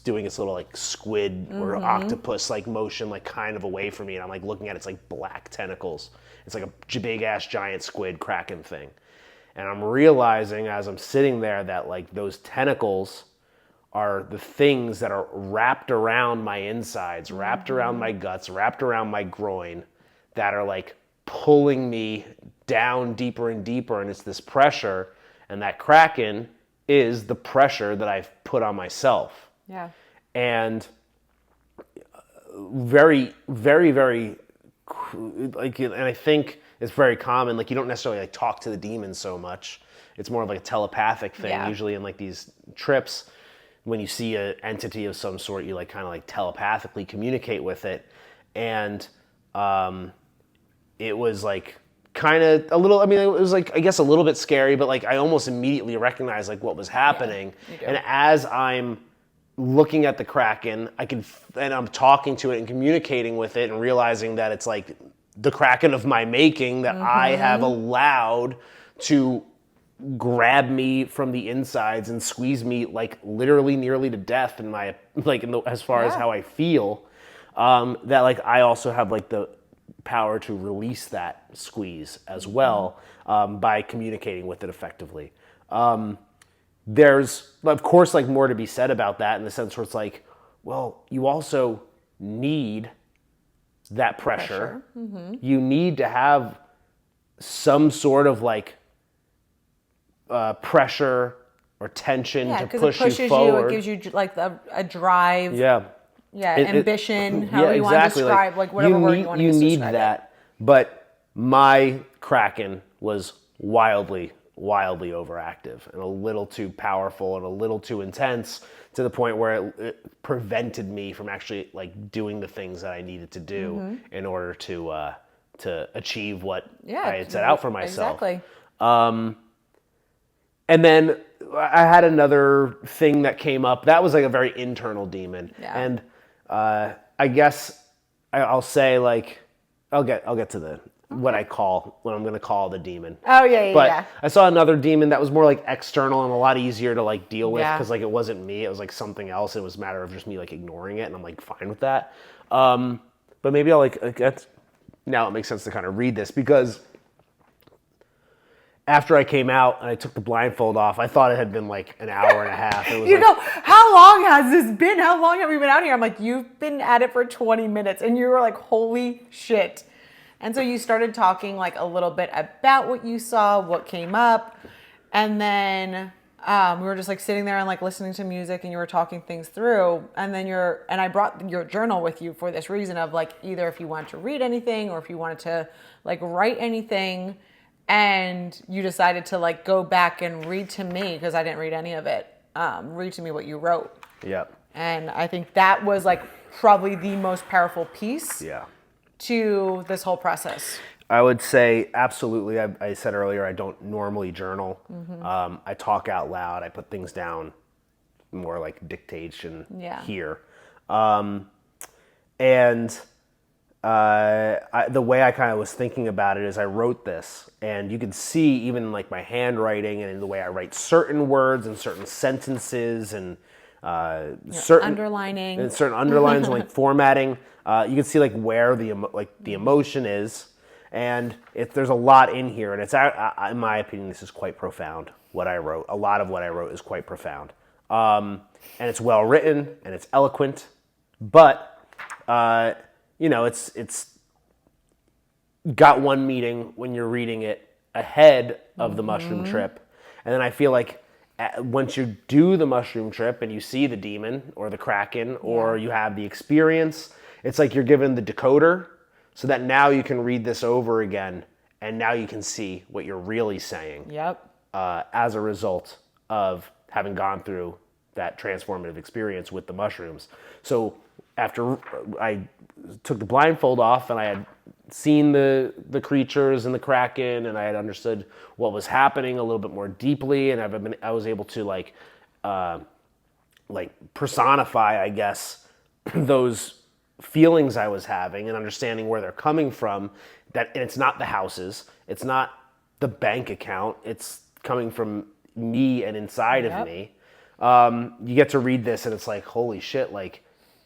doing its little like squid or octopus like motion like kind of away from me, and I'm like looking at its like black tentacles. It's like a big ass giant squid kraken thing. And I'm realizing as I'm sitting there that like those tentacles are the things that are wrapped around my insides, wrapped around my guts, wrapped around my groin, that are like pulling me down deeper and deeper, and it's this pressure, and that kraken is the pressure that I've put on myself. Yeah. And very, very, very, like, and I think it's very common, like you don't necessarily like talk to the demon so much. It's more of like a telepathic thing, usually in like these trips. When you see an entity of some sort, you like kind of like telepathically communicate with it. And it was like kind of a little, I mean, it was like, I guess a little bit scary, but like I almost immediately recognized like what was happening. And as I'm looking at the kraken, and I'm talking to it and communicating with it and realizing that it's like the kraken of my making that I have allowed to grab me from the insides and squeeze me like literally nearly to death in my like as far as how I feel, that like I also have like the power to release that squeeze as well, by communicating with it effectively. There's of course like more to be said about that in the sense where it's like, well, you also need that pressure. You need to have some sort of like pressure or tension to push it pushes you forward. It gives you like a drive. Yeah. Ambition. However you want to describe, like whatever word you want to use to describe that. But my kraken was wildly overactive and a little too powerful and a little too intense to the point where it prevented me from actually like doing the things that I needed to do in order to achieve what I had set out for myself. Exactly. And then I had another thing that came up. That was like a very internal demon. Yeah. And I guess I'll say like I'll get to what I'm going to call the demon. Oh yeah. But I saw another demon that was more like external and a lot easier to like deal with because like it wasn't me. It was like something else. It was a matter of just me like ignoring it, and I'm like fine with that. But maybe I'll like now it makes sense to kind of read this because after I came out and I took the blindfold off, I thought it had been like an hour and a half. It was go, how long has this been? How long have we been out here? I'm like, you've been at it for 20 minutes. And you were like, holy shit. And so you started talking like a little bit about what you saw, what came up. And then we were just like sitting there and like listening to music, and you were talking things through. And then I brought your journal with you for this reason of like either if you wanted to read anything or if you wanted to like write anything. And you decided to like go back and read to me, because I didn't read any of it. Read to me what you wrote. Yep. And I think that was like probably the most powerful piece to this whole process. I would say absolutely. I said earlier I don't normally journal. I talk out loud. I put things down more like dictation here. And the way I kind of was thinking about it is I wrote this, and you can see even like my handwriting and in the way I write certain words and certain sentences and certain underlining. and certain underlines and like formatting. You can see like where the emotion is, and there's a lot in here, and it's in my opinion this is quite profound. What I wrote, a lot of what I wrote is quite profound, and it's well written and it's eloquent, but it's got one meaning when you're reading it ahead of the mushroom trip, and then I feel like once you do the mushroom trip and you see the demon or the Kraken or you have the experience, it's like you're given the decoder so that now you can read this over again and now you can see what you're really saying. Yep. As a result of having gone through that transformative experience with the mushrooms. So after I took the blindfold off and I had seen the creatures and the Kraken and I had understood what was happening a little bit more deeply, and I was able to like personify, I guess, those feelings I was having and understanding where they're coming from. And it's not the houses, it's not the bank account, it's coming from me and inside of me. You get to read this and it's like, holy shit, like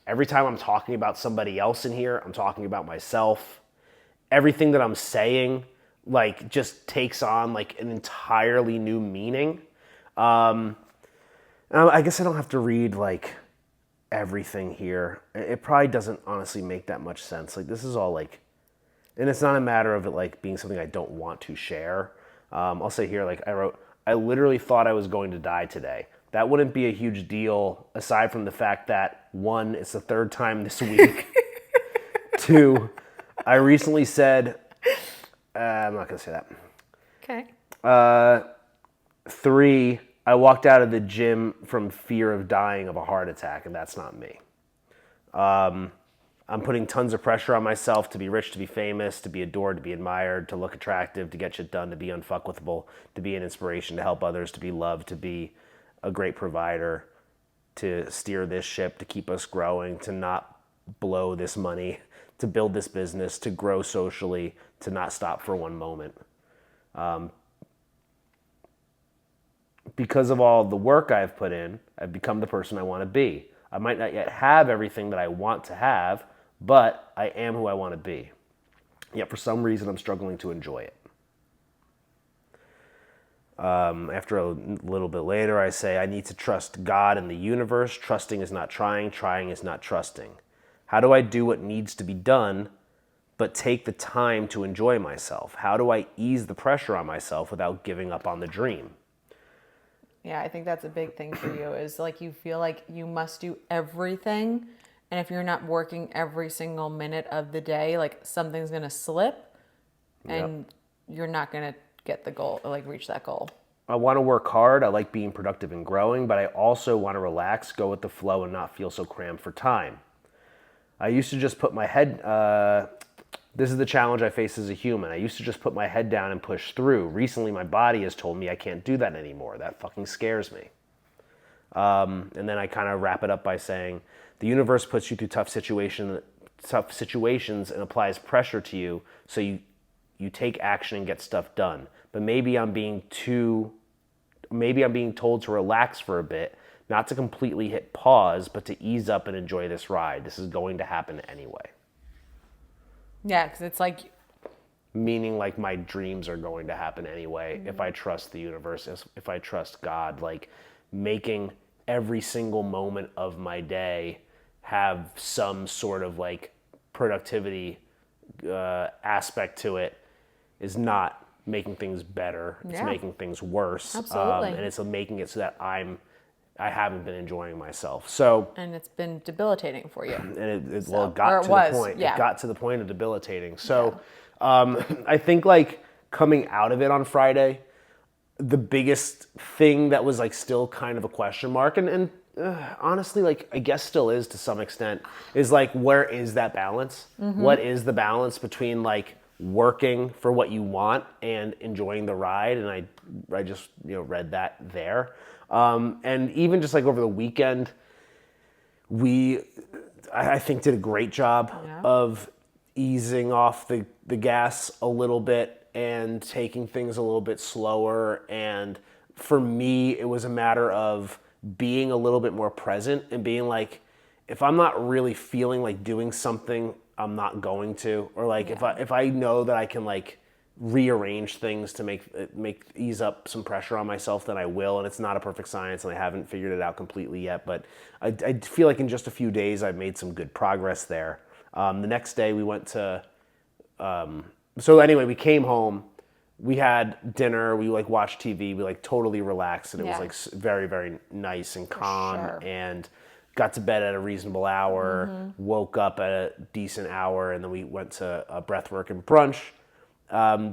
every time I'm talking about somebody else in here, I'm talking about myself. Everything that I'm saying like just takes on like an entirely new meaning. I guess I don't have to read like everything here. It probably doesn't honestly make that much sense. Like this is all like, and it's not a matter of it like being something I don't want to share. I'll say here, like I wrote, I literally thought I was going to die today. That wouldn't be a huge deal aside from the fact that one, it's the third time this week. Two, I recently said, I'm not going to say that. Okay. 3, I walked out of the gym from fear of dying of a heart attack, and that's not me. I'm putting tons of pressure on myself to be rich, to be famous, to be adored, to be admired, to look attractive, to get shit done, to be unfuckwithable, to be an inspiration, to help others, to be loved, to be a great provider, to steer this ship, to keep us growing, to not blow this money, to build this business, to grow socially, to not stop for one moment. Because of all the work I've put in, I've become the person I want to be. I might not yet have everything that I want to have, but I am who I want to be. Yet for some reason, I'm struggling to enjoy it. After a little bit later, I say, I need to trust God and the universe. Trusting is not trying. Trying is not trusting. How do I do what needs to be done, but take the time to enjoy myself? How do I ease the pressure on myself without giving up on the dream? Yeah, I think that's a big thing for you is like you feel like you must do everything. And if you're not working every single minute of the day, like something's going to slip and you're not going to get the goal or like reach that goal. I want to work hard. I like being productive and growing, but I also want to relax, go with the flow, and not feel so crammed for time. I used to just put my head, this is the challenge I face as a human. I used to just put my head down and push through. Recently, my body has told me I can't do that anymore. That fucking scares me. And then I kind of wrap it up by saying, the universe puts you through tough situations and applies pressure to you so you take action and get stuff done. But maybe I'm being told to relax for a bit, not to completely hit pause, but to ease up and enjoy this ride. This is going to happen anyway. Yeah, because it's like... Meaning like my dreams are going to happen anyway if I trust the universe, if I trust God, like making every single moment of my day have some sort of like productivity aspect to it is not making things better. It's making things worse. Absolutely. And it's making it so that I haven't been enjoying myself. So, and it's been debilitating for you. And it got to the point. Yeah. It got to the point of debilitating. So, I think like coming out of it on Friday, the biggest thing that was like still kind of a question mark, and honestly, like I guess still is to some extent, is like where is that balance? Mm-hmm. What is the balance between like working for what you want and enjoying the ride? And I just read that there. And even just like over the weekend, I think did a great job of easing off the gas a little bit and taking things a little bit slower. And for me, it was a matter of being a little bit more present and being like, if I'm not really feeling like doing something, I'm not going to, or like if I know that I can like rearrange things to ease up some pressure on myself, then I will. And it's not a perfect science, and I haven't figured it out completely yet, but I feel like in just a few days I've made some good progress there. The next day we went to so anyway, we came home, we had dinner, we like watched TV, we like totally relaxed, and it was like very, very nice and calm, and got to bed at a reasonable hour, woke up at a decent hour, and then we went to a breathwork and brunch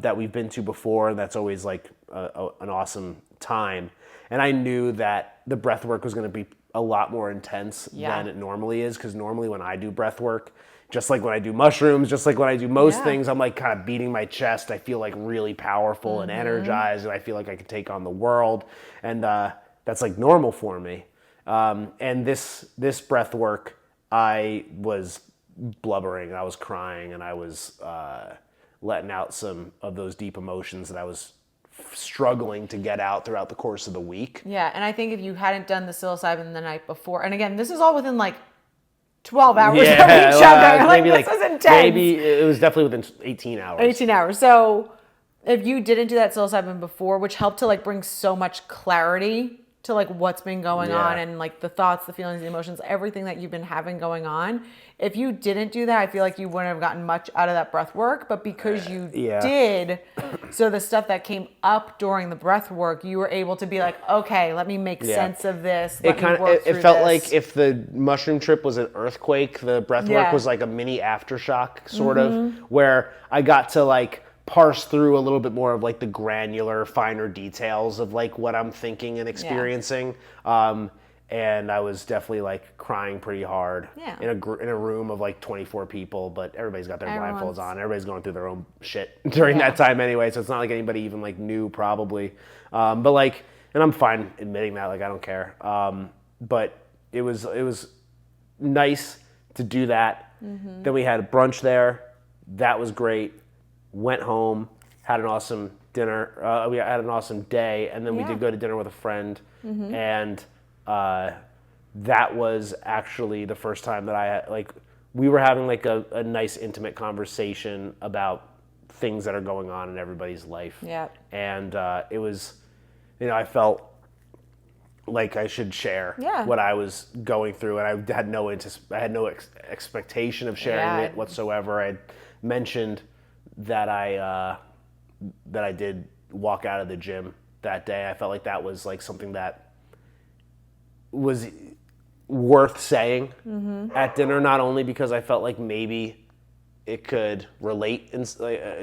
that we've been to before, and that's always like an awesome time. And I knew that the breathwork was going to be a lot more intense than it normally is, because normally when I do breathwork, just like when I do mushrooms, just like when I do most things, I'm like kind of beating my chest. I feel like really powerful and energized, and I feel like I can take on the world. And that's like normal for me. And this breath work, I was blubbering, I was crying, and I was letting out some of those deep emotions that I was struggling to get out throughout the course of the week. Yeah, and I think if you hadn't done the psilocybin the night before, and again, this is all within like 12 hours of each other. Maybe this was intense. Maybe it was definitely within 18 hours. 18 hours. So if you didn't do that psilocybin before, which helped to like bring so much clarity to like what's been going on, and like the thoughts, the feelings, the emotions, everything that you've been having going on. If you didn't do that, I feel like you wouldn't have gotten much out of that breath work, but because you did, so the stuff that came up during the breath work, you were able to be like, okay, let me make sense of this. It felt like if the mushroom trip was an earthquake, the breath work was like a mini aftershock sort of, where I got to like parse through a little bit more of like the granular, finer details of like what I'm thinking and experiencing. And I was definitely like crying pretty hard in a room of like 24 people, but everybody's got their blindfolds on. Everybody's going through their own shit during that time anyway, so it's not like anybody even like knew probably. But like, and I'm fine admitting that, like I don't care. But it was nice to do that. Then we had a brunch there. That was great. Went home, had an awesome dinner. We had an awesome day, and then we did go to dinner with a friend, and that was actually the first time that I had, like, we were having like a nice intimate conversation about things that are going on in everybody's life. Yeah. And it was, I felt like I should share what I was going through, and I had no expectation of sharing it whatsoever. I mentioned that I did walk out of the gym that day. I felt like that was like something that was worth saying at dinner, not only because I felt like maybe it could relate,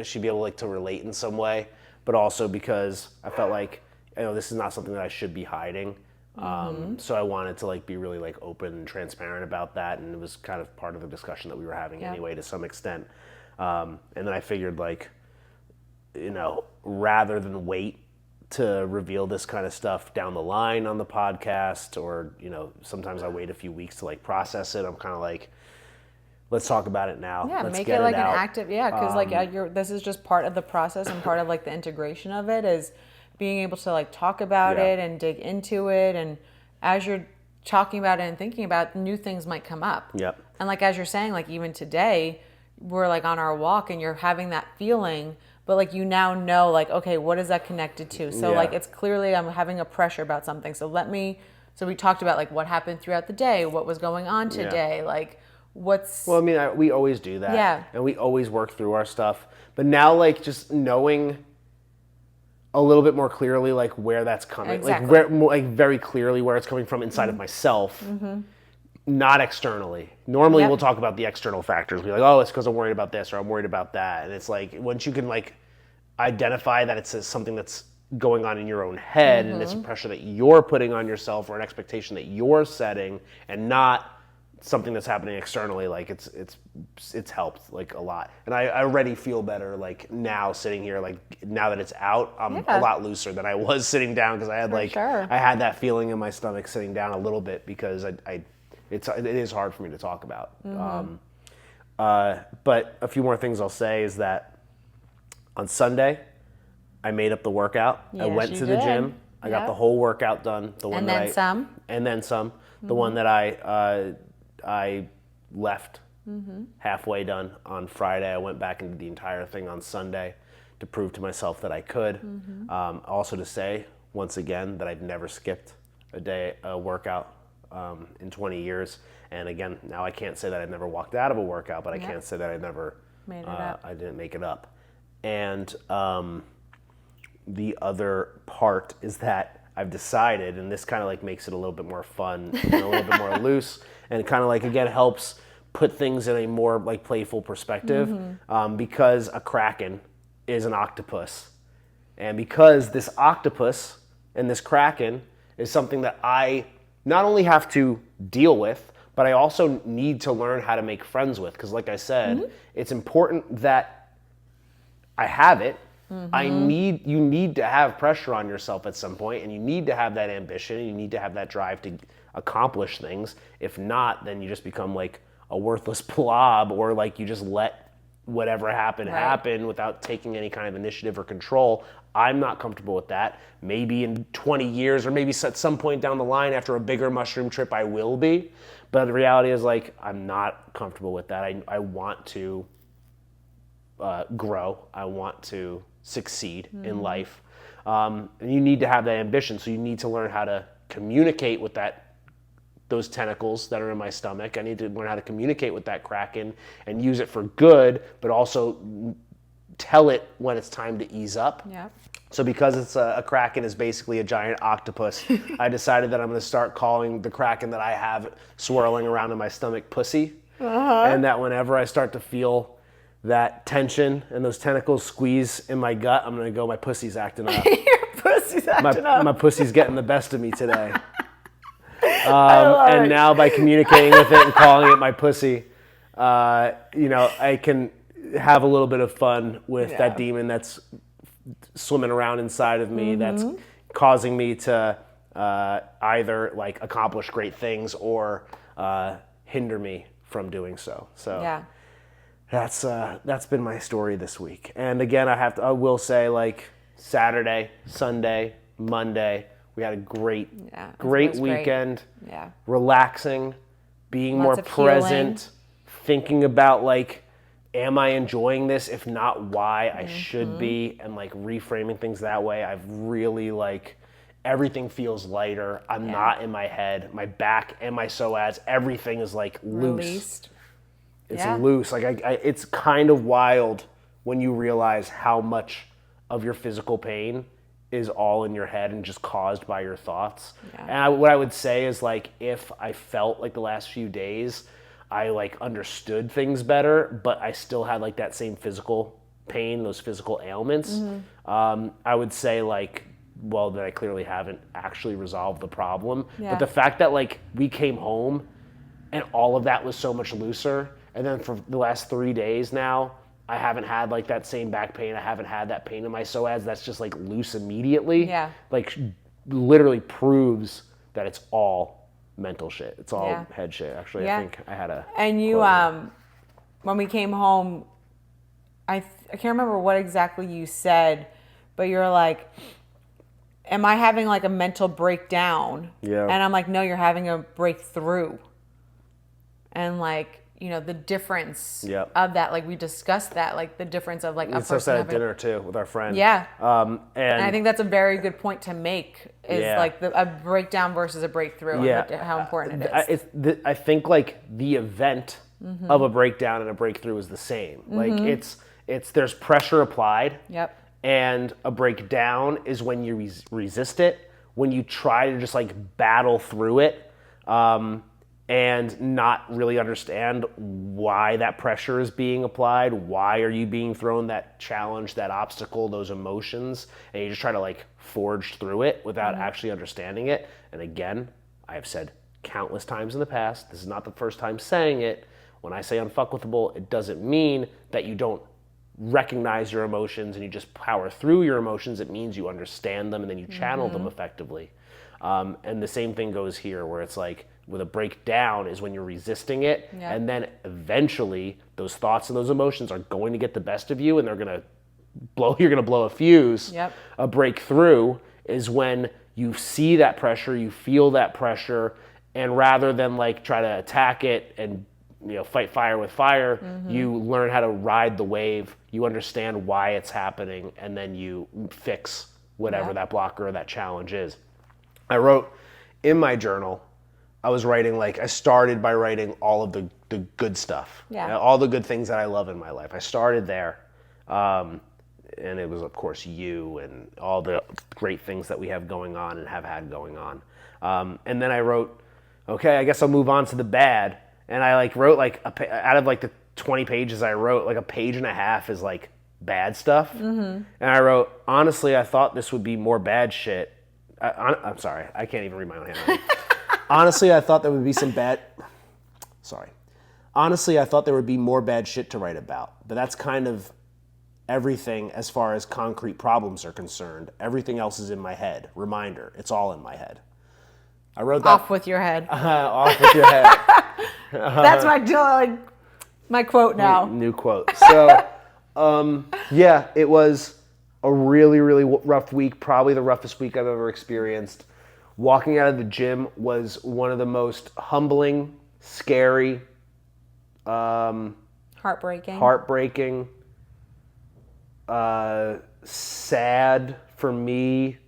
she'd be able like to relate in some way, but also because I felt like, this is not something that I should be hiding. So I wanted to like be really like open and transparent about that, and it was kind of part of the discussion that we were having anyway to some extent. And then I figured like, rather than wait to reveal this kind of stuff down the line on the podcast, or, sometimes I wait a few weeks to like process it. I'm kind of like, let's talk about it now. Yeah, let's make get it like out. an active, because like this is just part of the process, and part of like the integration of it is being able to like talk about it and dig into it. And as you're talking about it and thinking about it, new things might come up. Yep. And like, as you're saying, like even today, we're like on our walk and you're having that feeling, but like you now know like, okay, what is that connected to? So like it's clearly I'm having a pressure about something. So we talked about like what happened throughout the day, what was going on today, like what's... Well, I mean, we always do that. Yeah. And we always work through our stuff. But now like just knowing a little bit more clearly like where that's coming, like very clearly where it's coming from inside of myself. Not externally. Normally we'll talk about the external factors. We're like, oh, it's because I'm worried about this or I'm worried about that. And it's like, once you can like identify that it's something that's going on in your own head and it's a pressure that you're putting on yourself or an expectation that you're setting, and not something that's happening externally, like it's helped like a lot. And I already feel better like now sitting here, like now that it's out, I'm a lot looser than I was sitting down, because I had I had that feeling in my stomach sitting down a little bit, because it is hard for me to talk about. But a few more things I'll say is that on Sunday, I made up the workout. I went to the gym. I got the whole workout done. The one And that then some. And then some. The one that I left halfway done on Friday. I went back and did the entire thing on Sunday to prove to myself that I could. Also to say, once again, that I've never skipped a workout in 20 years. And again, now I can't say that I've never walked out of a workout, but I can't say that I never made it up. I didn't make it up. And the other part is that I've decided, and this kind of like makes it a little bit more fun and a little bit more loose, and it kind of like again helps put things in a more like playful perspective, because a Kraken is an octopus, and because this octopus and this Kraken is something that I not only have to deal with, but I also need to learn how to make friends with, because like I said, it's important that I have it. You need to have pressure on yourself at some point, and you need to have that ambition, and you need to have that drive to accomplish things. If not, then you just become like a worthless blob, or like you just let whatever happen without taking any kind of initiative or control. I'm not comfortable with that. Maybe in 20 years, or maybe at some point down the line after a bigger mushroom trip, I will be. But the reality is like, I'm not comfortable with that. I want to grow. I want to succeed in life. And you need to have that ambition. So you need to learn how to communicate with those tentacles that are in my stomach. I need to learn how to communicate with that Kraken and use it for good, but also tell it when it's time to ease up. Yeah. So because it's a Kraken is basically a giant octopus, I decided that I'm going to start calling the Kraken that I have swirling around in my stomach Pussy. And that whenever I start to feel that tension and those tentacles squeeze in my gut, I'm going to go, my pussy's acting up. Your pussy's acting up. My pussy's getting the best of me today. And now by communicating with it and calling it my pussy, I can have a little bit of fun with that demon that's swimming around inside of me, that's causing me to either like accomplish great things or hinder me from doing so. So that's been my story this week. And again, I will say, like, Saturday, Sunday, Monday, we had a great weekend. Great. Yeah. Relaxing, being more present, thinking about like, am I enjoying this? If not, why I should be, and like reframing things that way. I've really like, everything feels lighter. I'm not in my head. My back and my psoas, everything is like loose. Released. It's loose. Like it's kind of wild when you realize how much of your physical pain is all in your head and just caused by your thoughts. Yeah. And what I would say is like, if I felt like the last few days I like understood things better, but I still had like that same physical pain, those physical ailments, I would say like, well, that I clearly haven't actually resolved the problem. Yeah. But the fact that like we came home and all of that was so much looser, and then for the last 3 days now, I haven't had like that same back pain. I haven't had that pain in my psoas. That's just like loose immediately. Yeah. Like literally proves that it's all mental shit. It's all head shit. Actually, I think I had a. And you, when we came home, I can't remember what exactly you said, but you're like, am I having like a mental breakdown? Yeah. And I'm like, no, you're having a breakthrough. And like, you know, the difference of that, like we discussed that, like the difference of like a person at dinner too with our friend. Yeah. And I think that's a very good point to make, is like a breakdown versus a breakthrough, and how important it is. I think like the event of a breakdown and a breakthrough is the same. Like it's there's pressure applied. Yep. And a breakdown is when you resist it, when you try to just like battle through it. And not really understand why that pressure is being applied. Why are you being thrown that challenge, that obstacle, those emotions, and you just try to like forge through it without actually understanding it. And again, I have said countless times in the past, this is not the first time saying it. When I say unfuckwithable, it doesn't mean that you don't recognize your emotions and you just power through your emotions. It means you understand them and then you channel them effectively. And the same thing goes here, where it's like, with a breakdown is when you're resisting it, and then eventually those thoughts and those emotions are going to get the best of you, and you're gonna blow a fuse. Yep. A breakthrough is when you see that pressure, you feel that pressure, and rather than like try to attack it and fight fire with fire, you learn how to ride the wave. You understand why it's happening, and then you fix whatever that blocker or that challenge is. I wrote in my journal, I started by writing all of the good stuff. Yeah. All the good things that I love in my life. I started there. And it was, of course, you and all the great things that we have going on and have had going on. And then I wrote, okay, I guess I'll move on to the bad. And I wrote out of the 20 pages I wrote, like a page and a half is like bad stuff. And I wrote, honestly, I thought this would be more bad shit. I'm sorry, I can't even read my own handwriting. Honestly, I thought there would be Honestly, I thought there would be more bad shit to write about. But that's kind of everything as far as concrete problems are concerned. Everything else is in my head. Reminder, it's all in my head. I wrote that. Off with your head. Off with your head. That's my quote now. New quote. So, yeah, it was a really, really rough week. Probably the roughest week I've ever experienced. Walking out of the gym was one of the most humbling, scary, heartbreaking, sad for me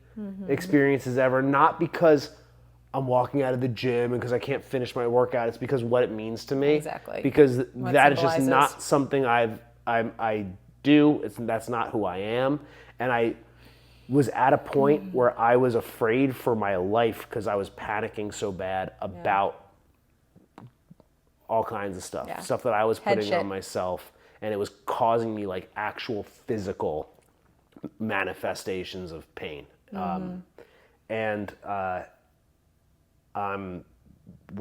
experiences ever. Not because I'm walking out of the gym and because I can't finish my workout. It's because what it means to me. Exactly. Because that is just not something I do. That's not who I am. And I was at a point where I was afraid for my life because I was panicking so bad about all kinds of stuff. Yeah. Stuff that I was putting on myself. And it was causing me actual physical manifestations of pain. We're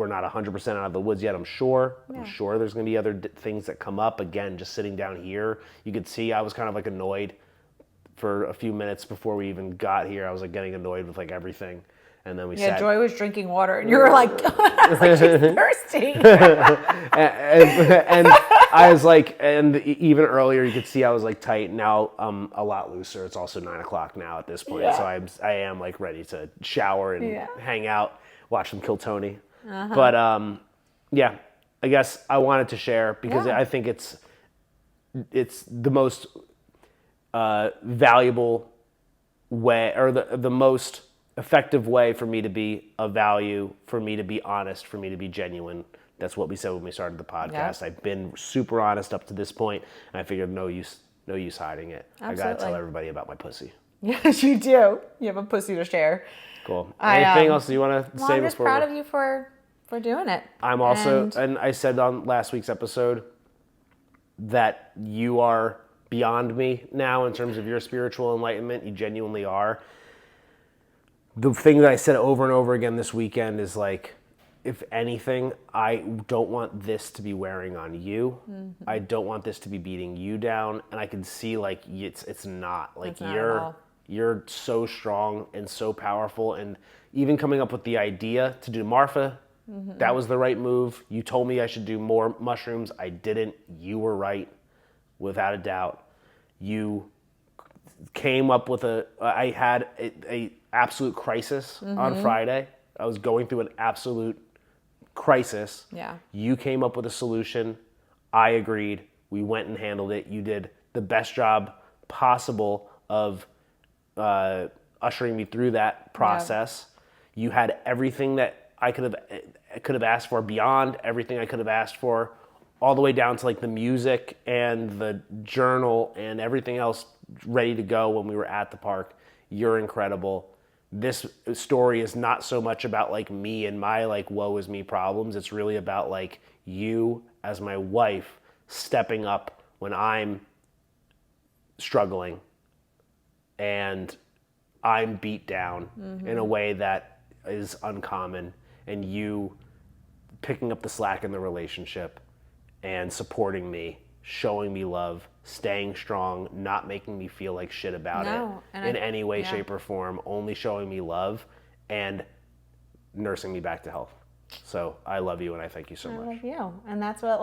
not 100% out of the woods yet, I'm sure. Yeah. I'm sure there's going to be other things that come up. Again, just sitting down here, you could see I was kind of annoyed for a few minutes before we even got here. I was getting annoyed with everything. And then we sat. Joy was drinking water, and you were like, she's thirsty. and I was and even earlier you could see I was tight. Now I'm a lot looser. It's also 9:00 now at this point, so I am ready to shower and hang out, watch some Kill Tony. But yeah, I guess I wanted to share because I think it's the most valuable way, or the most effective way for me to be of value, for me to be honest, for me to be genuine. That's what we said when we started the podcast. I've been super honest up to this point, and I figured no use hiding it. Absolutely. I gotta tell everybody about my pussy. Yes, you do. You have a pussy to share. Cool. Anything else you want to say? I'm just proud of you for doing it. I'm also, and I said on last week's episode that you are beyond me now in terms of your spiritual enlightenment. You genuinely are. The thing that I said over and over again this weekend is if anything, I don't want this to be wearing on you. I don't want this to be beating you down. And I can see it's not. You're so strong and so powerful. And even coming up with the idea to do Marfa, that was the right move. You told me I should do more mushrooms. I didn't. You were right, without a doubt. You came up with I had a absolute crisis on Friday. I was going through an absolute crisis. Yeah. You came up with a solution. I agreed. We went and handled it. You did the best job possible of ushering me through that process. Yeah. You had everything that I could have asked for, beyond everything I could have asked for, all the way down to the music and the journal and everything else ready to go when we were at the park. You're incredible. This story is not so much about me and my woe is me problems. It's really about you as my wife stepping up when I'm struggling and I'm beat down in a way that is uncommon, and you picking up the slack in the relationship and supporting me, showing me love, staying strong, not making me feel like shit about it in any way, shape, or form, only showing me love and nursing me back to health. So I love you, and I thank you so much. I love you. And that's what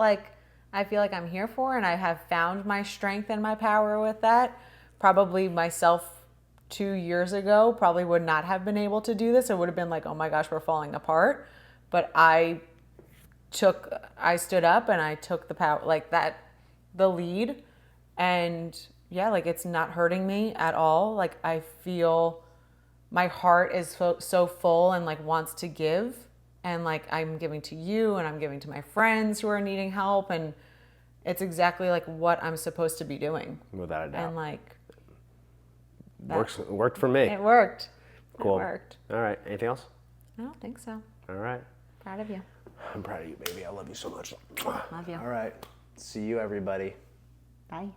I feel like I'm here for, and I have found my strength and my power with that. Probably my 2 years ago probably would not have been able to do this. It would have been like, oh my gosh, we're falling apart. But I stood up and I took the power, like that, the lead. And yeah, like it's not hurting me at all. Like I feel my heart is so full and like wants to give. And like I'm giving to you and I'm giving to my friends who are needing help. And it's exactly like what I'm supposed to be doing. Without a doubt. And like, worked for me. It worked. Cool. It worked. All right. Anything else? I don't think so. All right. Proud of you. I'm proud of you, baby. I love you so much. Love you. All right. See you, everybody. Bye.